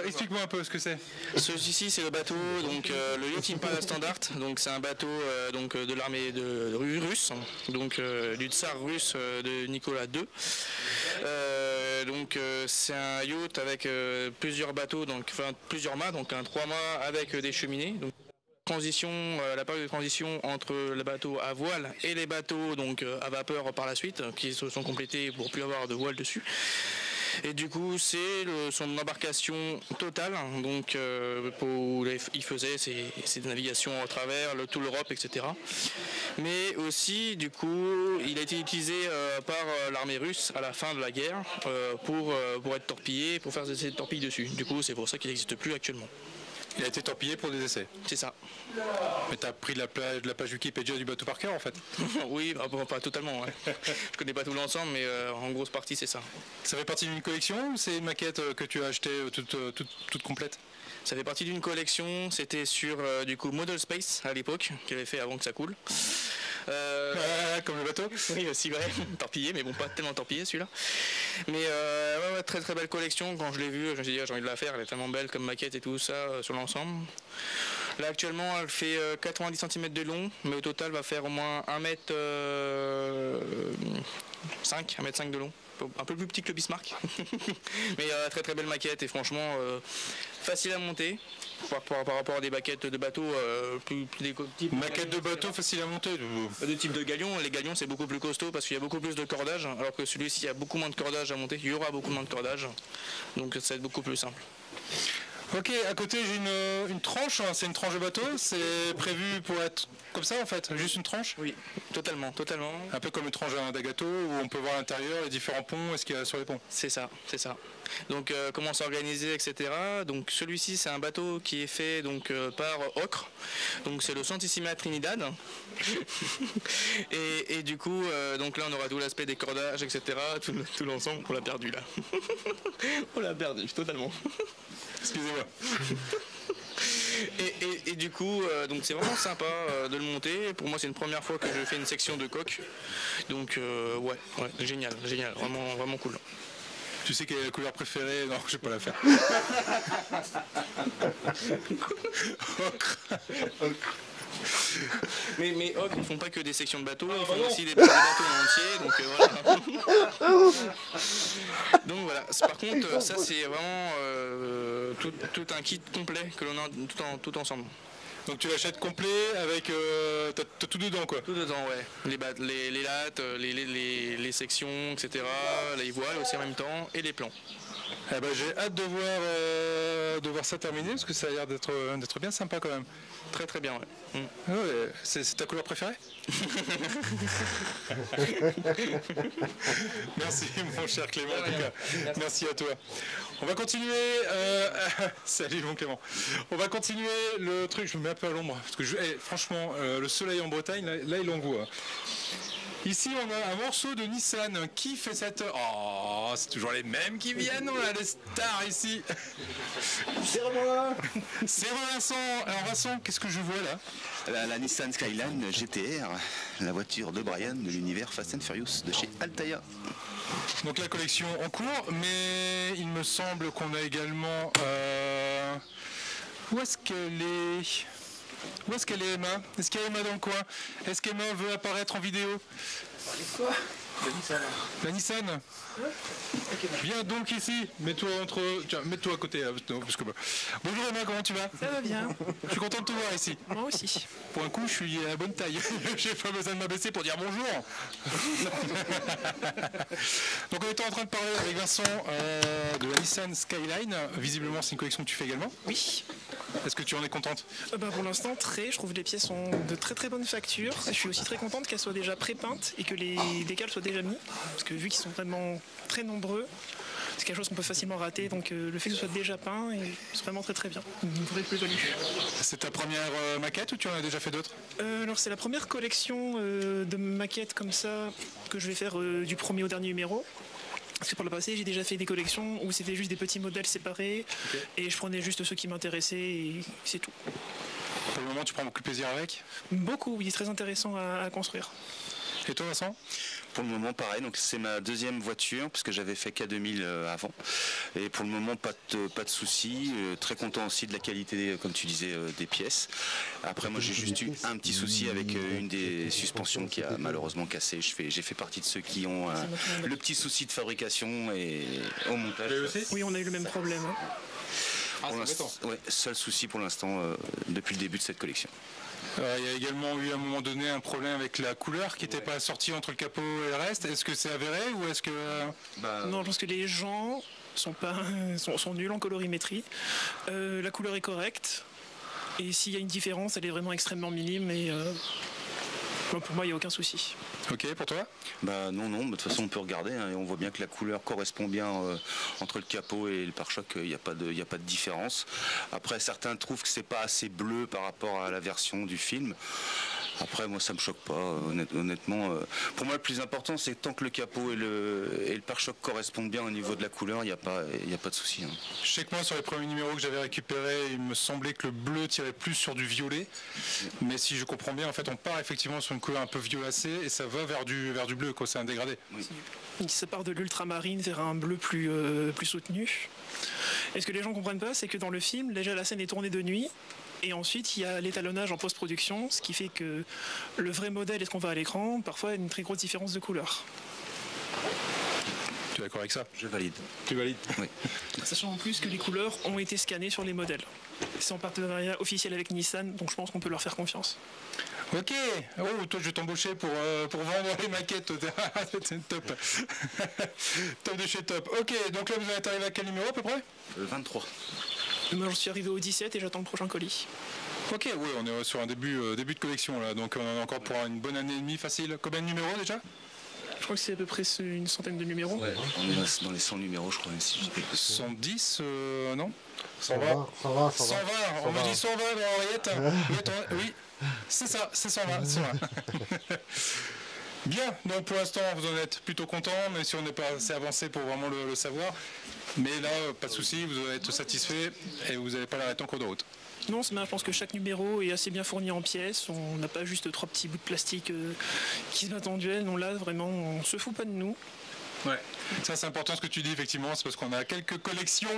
explique-moi un peu ce que c'est. Ceci c'est le bateau, donc le Yacht Impala Standard, donc c'est un bateau donc, de l'armée russe, donc du tsar russe de Nicolas II. Donc c'est un yacht avec plusieurs bateaux, donc plusieurs mâts, donc un 3 mâts avec des cheminées. Donc, la période de transition entre le bateau à voile et les bateaux donc à vapeur par la suite, qui se sont complétés pour plus avoir de voile dessus. Et du coup, c'est son embarcation totale. Donc, il faisait ses navigations à travers tout l'Europe, etc. Mais aussi, du coup, il a été utilisé par l'armée russe à la fin de la guerre pour être torpillé, pour faire des essais de torpille dessus. Du coup, c'est pour ça qu'il n'existe plus actuellement. Il a été torpillé pour des essais. C'est ça. Mais t'as pris de la page Wikipédia du bateau par cœur en fait. Oui, pas totalement. Ouais. Je connais pas tout l'ensemble, mais en grosse partie c'est ça. Ça fait partie d'une collection ou c'est une maquette que tu as achetée toute complète? Ça fait partie d'une collection. C'était sur du coup Model Space à l'époque, qu'il avait fait avant que ça coule. Comme le bateau. Oui, aussi vrai, torpillé, mais bon, pas tellement torpillé celui-là. Mais ouais, très très belle collection. Quand je l'ai vue, je me suis dit, j'ai envie de la faire, elle est tellement belle comme maquette et tout ça sur l'ensemble. Là actuellement, elle fait 90 cm de long, mais au total va faire au moins 1m5 de long. Un peu plus petit que le Bismarck. Mais très très belle maquette et franchement facile à monter par rapport à des maquettes de bateaux plus type maquette de bateau facile à monter de type de galion. Les galions c'est beaucoup plus costaud parce qu'il y a beaucoup plus de cordage, alors que celui-ci il y a beaucoup moins de cordage à monter. Il y aura beaucoup moins de cordage, donc ça va être beaucoup plus simple. Ok, à côté j'ai une tranche, c'est une tranche de bateau, c'est prévu pour être comme ça en fait, juste une tranche? Oui, totalement. Un peu comme une tranche d'un gâteau où on peut voir à l'intérieur les différents ponts et ce qu'il y a sur les ponts. C'est ça. Donc comment s'organiser, etc. Donc celui-ci c'est un bateau qui est fait donc par Ocre, donc c'est le Santissima Trinidad. et du coup donc là on aura tout l'aspect des cordages, etc. Tout l'ensemble, on l'a perdu là. On l'a perdu totalement. Excusez-moi. Et du coup, donc c'est vraiment sympa de le monter. Pour moi, c'est une première fois que je fais une section de coque. Donc ouais, génial, vraiment cool. Tu sais quelle est la couleur préférée? Non, je vais pas la faire. Mais Ocre, ils font pas que des sections de bateaux, ils font aussi des bateaux entiers, donc voilà. Donc voilà, par contre, ça c'est vraiment tout un kit complet que l'on a tout ensemble. Donc tu l'achètes complet avec t'as tout dedans quoi? Tout dedans, ouais. Les lattes, les sections, etc. Les voiles aussi en même temps et les plans. Eh ben, j'ai hâte de voir ça terminer parce que ça a l'air d'être bien sympa quand même. Très très bien, ouais. Ouais, c'est ta couleur préférée? Merci mon cher Clément, en tout cas. Merci à toi. On va continuer. Salut mon Clément. On va continuer le truc. Je me mets un peu à l'ombre parce que franchement, le soleil en Bretagne, là il envoie. Ici, on a un morceau de Nissan. Qui fait cette... Oh, c'est toujours les mêmes qui viennent, on a les stars ici. C'est moi. C'est Vincent. Alors Vincent, qu'est-ce que je vois là? La Nissan Skyline GTR, la voiture de Brian de l'univers Fast and Furious de chez Altaïa. Donc la collection en cours, mais il me semble qu'on a également... Où est-ce qu'elle est? Où est-ce qu'elle est, Emma? Est-ce qu'il y a Emma dans le coin? Est-ce qu'Emma veut apparaître en vidéo? Quoi? La Nissan. La Nissan? Ouais. Okay, viens donc ici, mets-toi mets-toi à côté. Parce que... Bonjour Emma, comment tu vas? Ça va bien. Je suis content de te voir ici. Moi aussi. Pour un coup, je suis à la bonne taille. J'ai pas besoin de m'abaisser pour dire bonjour. Donc on était en train de parler avec Vincent de la Nissan Skyline. Visiblement, c'est une collection que tu fais également? Oui. Est-ce que tu en es contente? Pour l'instant, je trouve que les pièces sont de très très bonne facture. Je suis aussi très contente qu'elles soient déjà pré-peintes et que les décals soient déjà mis. Parce que vu qu'ils sont vraiment très nombreux, c'est quelque chose qu'on peut facilement rater. Donc le fait que ce soit déjà peint, c'est vraiment très très bien. Une vraie plus-value. C'est ta première maquette ou tu en as déjà fait d'autres? Alors c'est la première collection de maquettes comme ça que je vais faire du premier au dernier numéro. Parce que pour le passé, j'ai déjà fait des collections où c'était juste des petits modèles séparés, okay. Et je prenais juste ceux qui m'intéressaient et c'est tout. Pour le moment, tu prends beaucoup de plaisir avec? Beaucoup, oui, c'est très intéressant à construire. Et toi, Vincent? Pour le moment, pareil, donc c'est ma deuxième voiture, parce que j'avais fait K2000 avant. Et pour le moment, pas de soucis. Très content aussi de la qualité, comme tu disais, des pièces. Après, moi, j'ai juste eu un petit souci avec une des suspensions qui a malheureusement cassé. J'ai fait partie de ceux qui ont le petit souci de fabrication et au montage. Oui, on a eu le même problème. Hein. Ah, c'est embêtant. Ouais, seul souci pour l'instant depuis le début de cette collection. Il y a également eu à un moment donné un problème avec la couleur qui n'était pas sortie entre le capot et le reste. Est-ce que c'est avéré ou est-ce que... Non, je pense que les gens sont nuls en colorimétrie. La couleur est correcte. Et s'il y a une différence, elle est vraiment extrêmement minime. Et pour moi, il n'y a aucun souci. Ok, pour toi? Non, de toute façon on peut regarder et on voit bien que la couleur correspond bien entre le capot et le pare-choc, il n'y a pas de différence. Après certains trouvent que c'est pas assez bleu par rapport à la version du film. Après moi ça me choque pas, honnêtement. Pour moi le plus important c'est que tant que le capot et le pare-choc correspondent bien au niveau de la couleur, il n'y a pas de souci. Hein. Je sais que moi sur les premiers numéros que j'avais récupérés, il me semblait que le bleu tirait plus sur du violet. Mais si je comprends bien, en fait on part effectivement sur une couleur un peu violacée et ça va vers du bleu, quoi, c'est un dégradé. Oui. Ça part de l'ultramarine vers un bleu plus soutenu. Et ce que les gens ne comprennent pas, c'est que dans le film, déjà la scène est tournée de nuit. Et ensuite, il y a l'étalonnage en post-production, ce qui fait que le vrai modèle et ce qu'on voit à l'écran, parfois, il y a une très grosse différence de couleur. Tu es d'accord avec ça? Je valide. Tu valides? Oui. Sachant en plus que les couleurs ont été scannées sur les modèles. C'est en partenariat officiel avec Nissan, donc je pense qu'on peut leur faire confiance. Ok. Oh, toi je vais t'embaucher pour vendre les maquettes. C'est top. Top de chez top. Ok, donc là vous êtes arrivé à quel numéro à peu près? 23. Moi j'en suis arrivé au 17 et j'attends le prochain colis. Ok, oui, on est sur un début de collection là, donc on en a encore pour une bonne année et demie facile. Combien de numéros déjà? Je crois que c'est à peu près une centaine de numéros. Ouais, on est dans les 100 numéros je crois. Si 110, non 120. 120. On me dit 120 dans l'oreillette. Oui, c'est ça, c'est 120. Bien, donc pour l'instant vous en êtes plutôt content, même si on n'est pas assez avancé pour vraiment le savoir. Mais là, pas de souci, vous allez être satisfait et vous n'allez pas l'arrêter en cours de route. Non, c'est bien, je pense que chaque numéro est assez bien fourni en pièces. On n'a pas juste 3 petits bouts de plastique qui se battent en duel. Non, là, vraiment, on se fout pas de nous. Ouais, ça c'est important ce que tu dis, effectivement, c'est parce qu'on a quelques collections.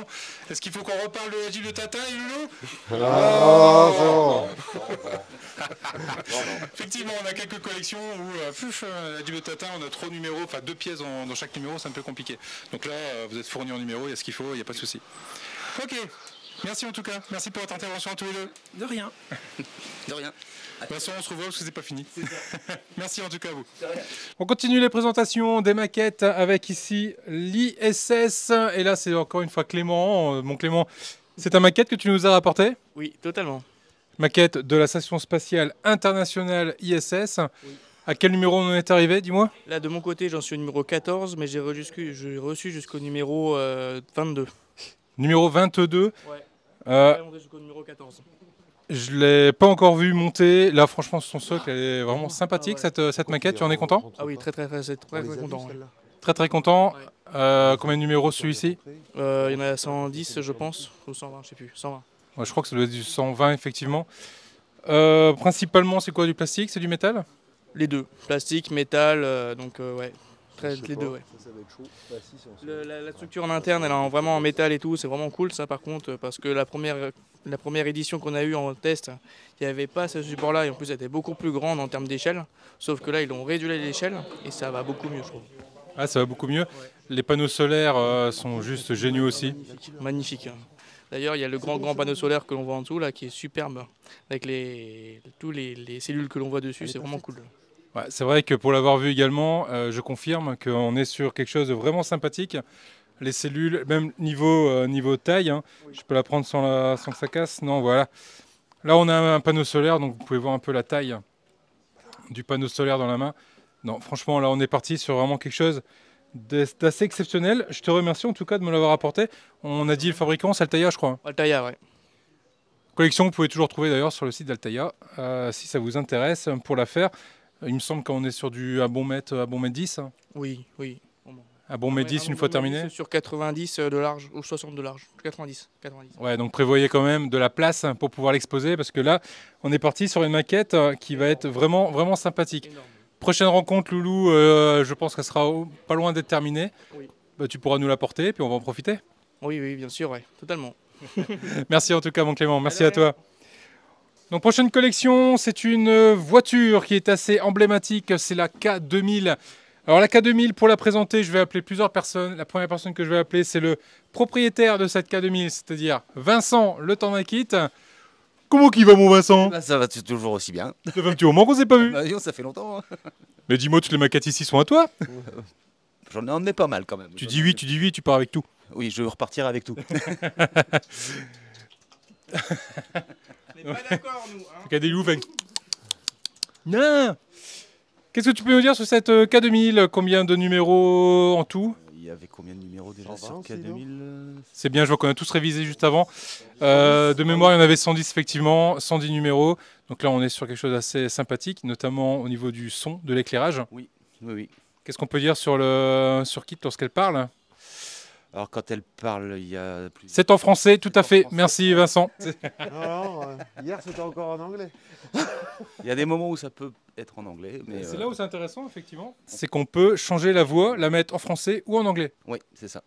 Est-ce qu'il faut qu'on reparle de la Jeep de Tatin et Loulou? Effectivement, on a quelques collections où la Jeep de Tatin, on a trop de numéros, enfin 2 pièces dans chaque numéro, c'est un peu compliqué. Donc là, vous êtes fournis en numéros, il y a ce qu'il faut, il n'y a pas de souci. Ok, merci en tout cas, merci pour votre intervention à tous les deux. De rien. De rien. De toute façon, on se revoit parce que c'est pas fini. Merci en tout cas à vous. On continue les présentations des maquettes avec ici l'ISS. Et là, c'est encore une fois Clément. Mon Clément, c'est ta maquette que tu nous as rapportée? Oui, totalement. Maquette de la Station Spatiale Internationale ISS. Oui. À quel numéro on en est arrivé, dis-moi? Là, de mon côté, j'en suis au numéro 14, mais j'ai reçu jusqu'au numéro 22. Numéro 22? Ouais. Jusqu'au numéro 14. Je ne l'ai pas encore vu monter. Là, franchement, son socle, elle est vraiment sympathique, cette maquette. Tu en es content? Ah oui, très content. Ouais. Très content. Ouais. Combien de numéros celui-ci? Il y en a 110, je pense, ou 120, je ne sais plus. 120. Ouais, je crois que ça doit être du 120, effectivement. Principalement, c'est quoi, du plastique? C'est du métal? Les deux. Plastique, métal, ouais. Les deux, ouais. Ça va être chaud. Bah, si, la structure en interne, elle est vraiment en métal et tout, c'est vraiment cool ça par contre, parce que la première édition qu'on a eue en test, il n'y avait pas ce support là et en plus elle était beaucoup plus grande en termes d'échelle, sauf que là ils ont réduit l'échelle et ça va beaucoup mieux je trouve. Ah, ça va beaucoup mieux. Ouais. Les panneaux solaires sont juste géniaux aussi. Magnifique. D'ailleurs il y a le grand panneau solaire que l'on voit en dessous là qui est superbe, avec tous les cellules que l'on voit dessus, c'est vraiment cool. Ouais, c'est vrai que pour l'avoir vu également, je confirme qu'on est sur quelque chose de vraiment sympathique. Les cellules, même niveau taille, hein, oui. Je peux la prendre sans que ça casse. Non, voilà. Là, on a un panneau solaire, donc vous pouvez voir un peu la taille du panneau solaire dans la main. Non, franchement, là, on est parti sur vraiment quelque chose d'assez exceptionnel. Je te remercie en tout cas de me l'avoir apporté. On a dit le fabricant, c'est Altaïa, je crois. Altaïa, ouais. Collection, vous pouvez toujours trouver d'ailleurs sur le site d'Altaïa, si ça vous intéresse pour la faire. Il me semble qu'on est sur du à bon mètre 10. Oui. À bon mètre 10 une fois terminé. Sur 90 de large ou 60 de large. 90. Ouais, donc prévoyez quand même de la place pour pouvoir l'exposer parce que là, on est parti sur une maquette qui va être vraiment sympathique. Énorme. Prochaine rencontre, Loulou, je pense qu'elle sera pas loin d'être terminée. Oui. Bah, tu pourras nous l'apporter et puis on va en profiter. Oui, bien sûr, ouais, totalement. Merci en tout cas, mon Clément. Merci à toi. Donc prochaine collection, c'est une voiture qui est assez emblématique, c'est la K2000 Alors la K2000, pour la présenter, je vais appeler plusieurs personnes. La première personne que je vais appeler, c'est le propriétaire de cette K2000, c'est-à-dire Vincent Le Tendinquitte. Comment qu'il va, mon Vincent? Bah, ça va toujours aussi bien. Ça fait un petit moment qu'on s'est pas vu. Bah, ça fait longtemps. Hein. Mais dis-moi, toutes les maquettes ici sont à toi? J'en ai emmené pas mal quand même. Tu dis oui, tu pars avec tout. Oui, je veux repartir avec tout. On n'est pas d'accord, nous. Hein. Il y a des loups. Non. Qu'est-ce que tu peux nous dire sur cette K2000? Combien de numéros en tout? Il y avait combien de numéros déjà sur K2000? C'est bien, je vois qu'on a tous révisé juste avant. De mémoire, il y en avait 110 effectivement, 110 numéros. Donc là, on est sur quelque chose d'assez sympathique, notamment au niveau du son, de l'éclairage. Oui, oui, oui. Qu'est-ce qu'on peut dire sur Kit lorsqu'elle parle? Alors quand elle parle, il y a plus... C'est en français, tout à fait. Merci Vincent. Non, hier c'était encore en anglais. Il y a des moments où ça peut être en anglais. Mais c'est là où c'est intéressant, effectivement. C'est qu'on peut changer la voix, la mettre en français ou en anglais. Oui, c'est ça.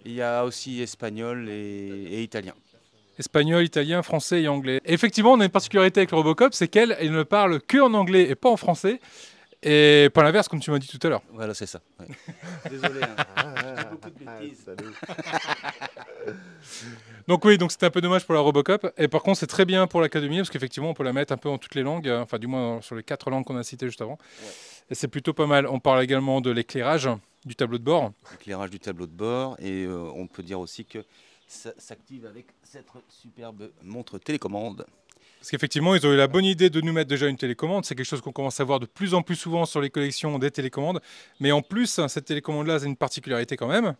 Il y a aussi espagnol et italien. Espagnol, italien, français et anglais. Et effectivement, on a une particularité avec le Robocop, c'est qu'elle ne parle que en anglais et pas en français. Et pas l'inverse, comme tu m'as dit tout à l'heure. Voilà, c'est ça. Ouais. Désolé, hein. Beaucoup de bêtises. Donc oui, donc c'était un peu dommage pour la Robocop. Et par contre, c'est très bien pour la K2000 parce qu'effectivement, on peut la mettre un peu en toutes les langues, enfin du moins sur les 4 langues qu'on a citées juste avant. Ouais. Et c'est plutôt pas mal. On parle également de l'éclairage du tableau de bord. L'éclairage du tableau de bord. Et on peut dire aussi que ça s'active avec cette superbe montre télécommande. Parce qu'effectivement, ils ont eu la bonne idée de nous mettre déjà une télécommande. C'est quelque chose qu'on commence à voir de plus en plus souvent sur les collections des télécommandes. Mais en plus, cette télécommande-là, c'est une particularité quand même.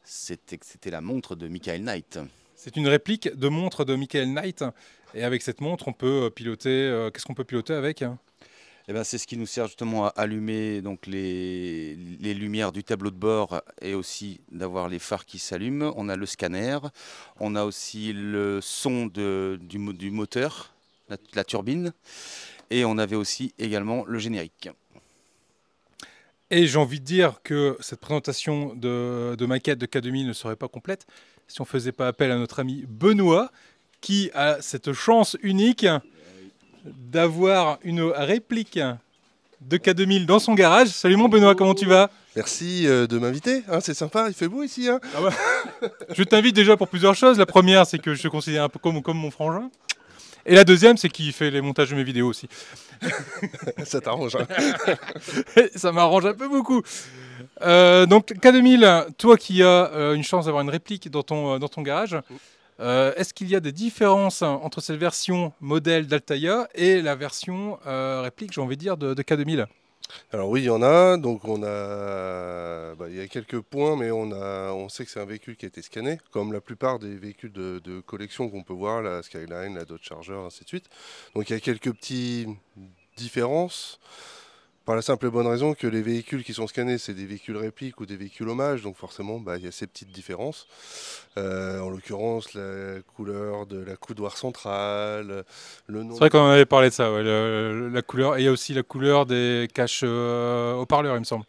C'était la montre de Michael Knight. C'est une réplique de montre de Michael Knight. Et avec cette montre, on peut piloter... Qu'est-ce qu'on peut piloter avec? Eh ben, c'est ce qui nous sert justement à allumer donc, les lumières du tableau de bord et aussi d'avoir les phares qui s'allument. On a le scanner, on a aussi le son du moteur, la turbine, et on avait aussi également le générique. Et j'ai envie de dire que cette présentation de maquette de K2000 ne serait pas complète si on ne faisait pas appel à notre ami Benoît, qui a cette chance unique d'avoir une réplique de K2000 dans son garage. Salut mon Benoît, comment tu vas? Merci de m'inviter, hein, c'est sympa, il fait beau ici. Hein. Ah bah. Je t'invite déjà pour plusieurs choses. La première, c'est que je te considère un peu comme mon frangin. Et la deuxième, c'est qu'il fait les montages de mes vidéos aussi. Ça t'arrange. Hein. Ça m'arrange un peu beaucoup. Donc K2000, toi qui as une chance d'avoir une réplique dans ton garage, est-ce qu'il y a des différences entre cette version modèle d'Altaïa et la version réplique, j'ai envie de dire, de K2000? Alors oui, il y en a. Donc on a, il y a quelques points, mais on sait que c'est un véhicule qui a été scanné, comme la plupart des véhicules de collection qu'on peut voir, la Skyline, la Dodge Charger, ainsi de suite. Donc il y a quelques petites différences. Par la simple et bonne raison que les véhicules qui sont scannés, c'est des véhicules répliques ou des véhicules hommages, donc forcément, il y a ces petites différences. En l'occurrence, la couleur de la coudoir centrale, le nom... C'est vrai qu'on avait parlé de ça, ouais, la couleur, et il y a aussi la couleur des caches haut-parleurs, il me semble.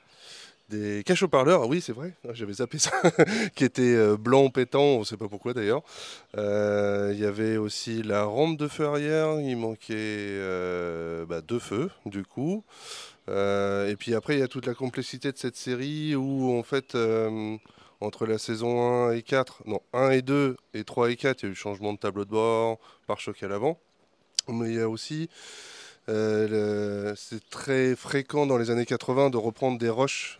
Des caches haut-parleurs, oui, c'est vrai, j'avais zappé ça, qui étaient blanc pétant, on ne sait pas pourquoi d'ailleurs. Il y avait aussi la rampe de feu arrière, il manquait 2 feux, du coup. Et puis après, il y a toute la complexité de cette série où, en fait, entre la saison 1 et 4, non, 1 et 2, et 3 et 4, il y a eu changement de tableau de bord, pare-choc à l'avant. Mais il y a aussi, c'est très fréquent dans les années 80 de reprendre des rushs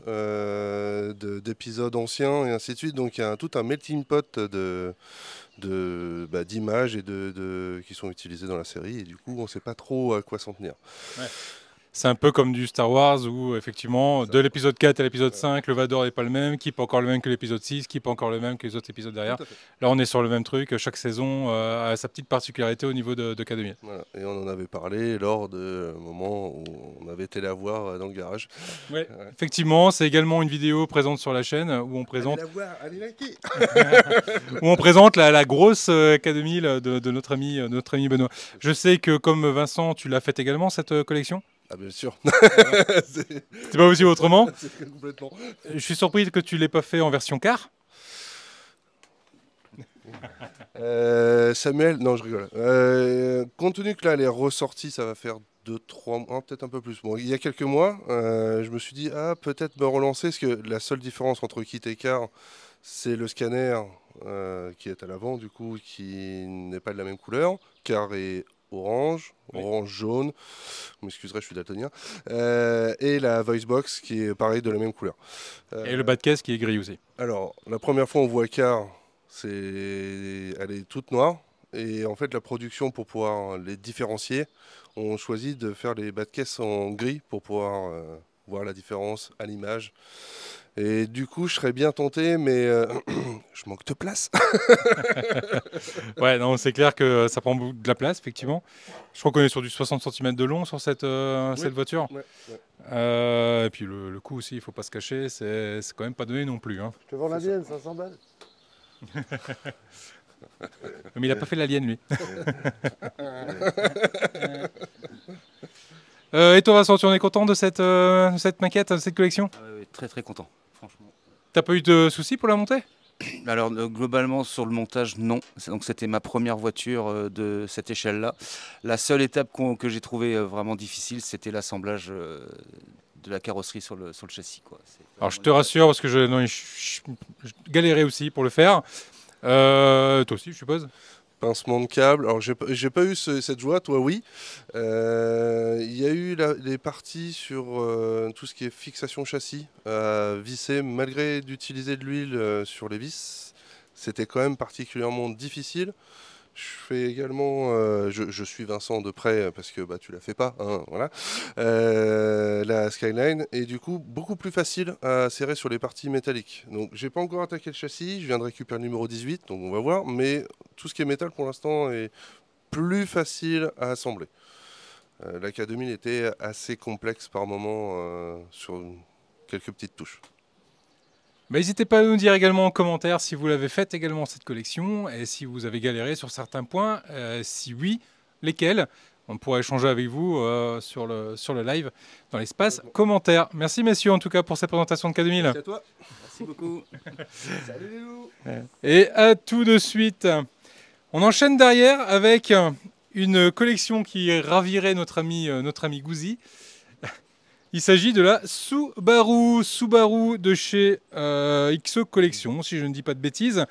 d'épisodes anciens et ainsi de suite. Donc il y a tout un melting pot d'images et qui sont utilisées dans la série. Et du coup, on ne sait pas trop à quoi s'en tenir. Ouais. C'est un peu comme du Star Wars où, effectivement, de l'épisode 4 à l'épisode 5, le Vador n'est pas le même, qui n'est pas encore le même que l'épisode 6, qui n'est pas encore le même que les autres épisodes derrière. Là, on est sur le même truc. Chaque saison a sa petite particularité au niveau de K2000. Voilà. Et on en avait parlé lors du moment où on avait été la voir dans le garage. Ouais. Effectivement, c'est également une vidéo présente sur la chaîne où on présente, allez liker. où on présente la grosse K2000 de notre ami Benoît. Je sais que, comme Vincent, tu l'as faite également, cette collection? Ah bien sûr. C'est pas aussi autrement. Complètement. Je suis surpris que tu l'aies pas fait en version car. Samuel, non je rigole. Compte tenu que là elle est ressortie, ça va faire 2-3 mois, peut-être un peu plus. Bon, il y a quelques mois, je me suis dit, ah, peut-être me relancer, parce que la seule différence entre kit et car, c'est le scanner qui est à l'avant, du coup, qui n'est pas de la même couleur. Car est orange, jaune, vous m'excuserez, je suis daltonien, et la voice box qui est pareil de la même couleur. Et le bas de caisse qui est gris aussi. Alors, la première fois on voit car, elle est toute noire. Et en fait, la production, pour pouvoir les différencier, on choisit de faire les bas de caisse en gris pour pouvoir voir la différence à l'image. Et du coup, je serais bien tenté, mais je manque de place. Ouais, non, c'est clair que ça prend de la place, effectivement. Je crois qu'on est sur du 60 cm de long sur cette voiture. Ouais, ouais. Et puis le coût aussi, il ne faut pas se cacher, c'est quand même pas donné non plus. Hein. Je te vends la mienne, 500 balles. Mais il n'a pas fait l'alien, lui. Et toi, Vincent, tu en es content de cette maquette, de cette collection? Oui, très très content, franchement. T'as pas eu de soucis pour la montée? Alors globalement sur le montage, non. Donc c'était ma première voiture de cette échelle-là. La seule étape que j'ai trouvée vraiment difficile, c'était l'assemblage de la carrosserie sur le châssis, quoi. Alors je te rassure parce que je galérais aussi pour le faire. Toi aussi, je suppose. Pincement de câble. Alors j'ai pas eu cette joie, toi oui. Il y a eu les parties sur tout ce qui est fixation châssis, visser malgré d'utiliser de l'huile sur les vis. C'était quand même particulièrement difficile. Je fais également, je suis Vincent de près parce que bah, tu la fais pas, hein, voilà. La Skyline est du coup beaucoup plus facile à serrer sur les parties métalliques. Donc j'ai pas encore attaqué le châssis, je viens de récupérer le numéro 18, donc on va voir. Mais tout ce qui est métal pour l'instant est plus facile à assembler. La K2000 était assez complexe par moment sur quelques petites touches. N'hésitez pas à nous dire également en commentaire si vous l'avez faite également cette collection et si vous avez galéré sur certains points, si oui, lesquels. On pourra échanger avec vous sur le live dans l'espace commentaires. Merci messieurs en tout cas pour cette présentation de K2000. Merci à toi. Merci beaucoup. Salut les loups. Et à tout de suite. On enchaîne derrière avec une collection qui ravirait notre ami Gouzi. Il s'agit de la Subaru de chez XO Collection, si je ne dis pas de bêtises.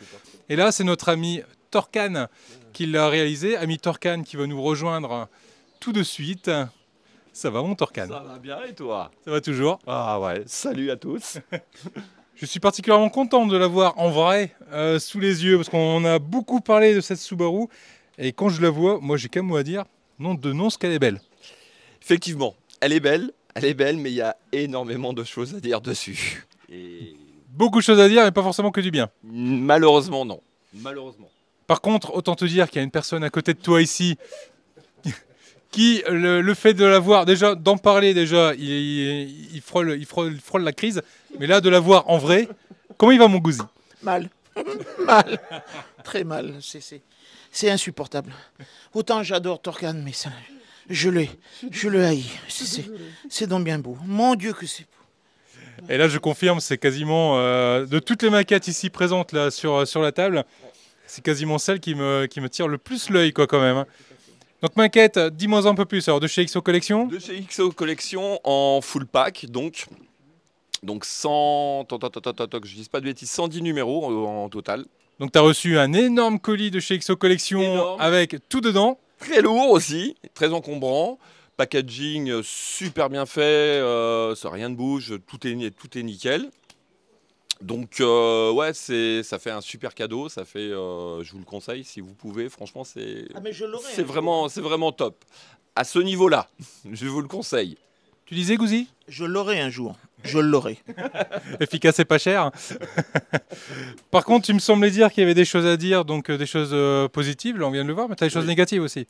Et là, c'est notre ami Torcan qui l'a réalisé. Ami Torcan qui va nous rejoindre tout de suite. Ça va mon Torcan? Ça va bien et toi? Ça va toujours. Ah ouais, salut à tous. Je suis particulièrement content de la voir en vrai, sous les yeux, parce qu'on a beaucoup parlé de cette Subaru. Et quand je la vois, moi j'ai qu'un mot à dire, nom de non, ce qu'elle est belle. Effectivement, elle est belle. Elle est belle, mais il y a énormément de choses à dire dessus. Et... beaucoup de choses à dire, mais pas forcément que du bien. Malheureusement, non. Malheureusement. Par contre, autant te dire qu'il y a une personne à côté de toi ici qui, le fait de la voir, déjà, d'en parler, déjà, il frôle la crise. Mais là, de la voir en vrai, comment il va mon Gouzi? Mal. Mal. Très mal. C'est insupportable. Autant j'adore Torcan, mais ça... Je le haïs. C'est donc bien beau. Mon Dieu que c'est beau. Et là, je confirme, c'est quasiment, de toutes les maquettes ici présentes là, sur la table, c'est quasiment celle qui me tire le plus l'œil, quoi, quand même. Donc, maquette, dis-moi un peu plus. Alors, de chez XO Collection? De chez XO Collection en full pack, donc 100, que je dise pas de bêtises, 110 numéros en total. Donc, tu as reçu un énorme colis de chez XO Collection énorme, avec tout dedans. Très lourd aussi, très encombrant. Packaging super bien fait, rien ne bouge, tout est nickel. Donc ouais, ça fait un super cadeau, ça fait, je vous le conseille si vous pouvez, franchement c'est vraiment top. À ce niveau-là, je vous le conseille. Tu disais Gouzi? Je l'aurai un jour, je l'aurai. Efficace et pas cher. Par contre, tu me semblais dire qu'il y avait des choses à dire, donc des choses positives, là on vient de le voir, mais tu as des choses négatives aussi.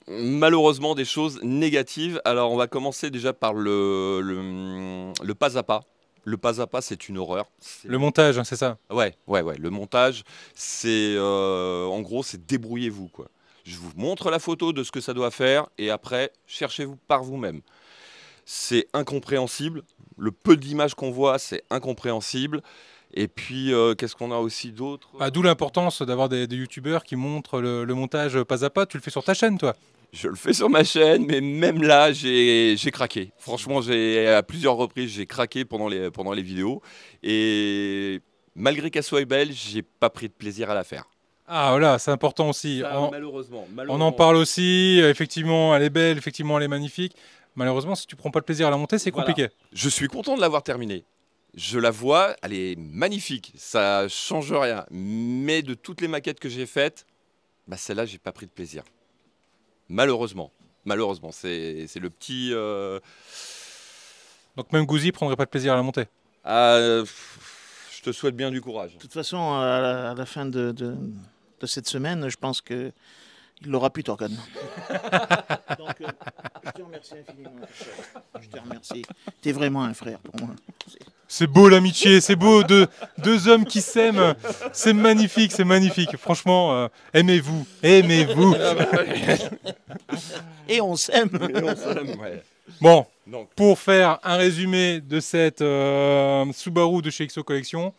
Malheureusement, des choses négatives. Alors on va commencer déjà par le pas à pas. Le pas à pas, c'est une horreur. Le montage, hein, c'est ça? Ouais. Le montage, c'est en gros, c'est débrouillez-vous, quoi. Je vous montre la photo de ce que ça doit faire et après, cherchez-vous par vous-même. C'est incompréhensible. Le peu d'images qu'on voit, c'est incompréhensible. Et puis, qu'est-ce qu'on a aussi d'autre? Ah, d'où l'importance d'avoir des youtubeurs qui montrent le montage pas à pas. Tu le fais sur ta chaîne, toi? Je le fais sur ma chaîne, mais même là, j'ai craqué. Franchement, à plusieurs reprises, j'ai craqué pendant les vidéos. Et malgré qu'elle soit belle, j'ai pas pris de plaisir à la faire. Ah voilà, c'est important aussi. Ça, malheureusement. On en parle aussi. Effectivement, elle est belle, effectivement, elle est magnifique. Malheureusement, si tu prends pas le plaisir à la monter, c'est compliqué. Je suis content de l'avoir terminée. Je la vois, elle est magnifique. Ça change rien. Mais de toutes les maquettes que j'ai faites, bah celle-là, j'ai pas pris de plaisir. Malheureusement. Malheureusement, c'est le petit. Donc même Gouzi prendrait pas de plaisir à la monter. Je te souhaite bien du courage. De toute façon, à la fin de cette semaine, je pense qu'il l'aura plus, Torgan. Donc, je te remercie infiniment. Je te remercie. Tu es vraiment un frère pour moi. C'est beau l'amitié, c'est beau, deux hommes qui s'aiment. C'est magnifique, c'est magnifique. Franchement, aimez-vous, aimez-vous. Et on s'aime. Ouais. Bon, donc, pour faire un résumé de cette Subaru de chez XO Collection,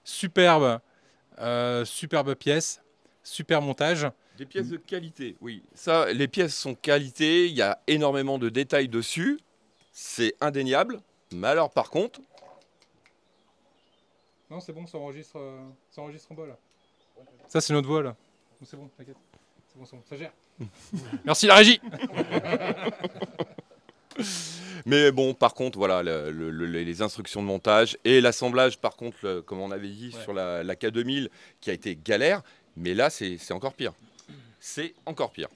superbe, superbe pièce, super montage. Des pièces de qualité, oui. Ça, les pièces sont qualité, il y a énormément de détails dessus, c'est indéniable. Mais alors par contre... Non, c'est bon, ça enregistre en bas là. Ça, c'est notre voix là. C'est bon, t'inquiète. C'est bon, ça gère. Merci la régie. Mais bon, par contre, voilà, les instructions de montage et l'assemblage, par contre, comme on avait dit sur la K2000, qui a été galère, mais là, c'est encore pire. C'est encore pire.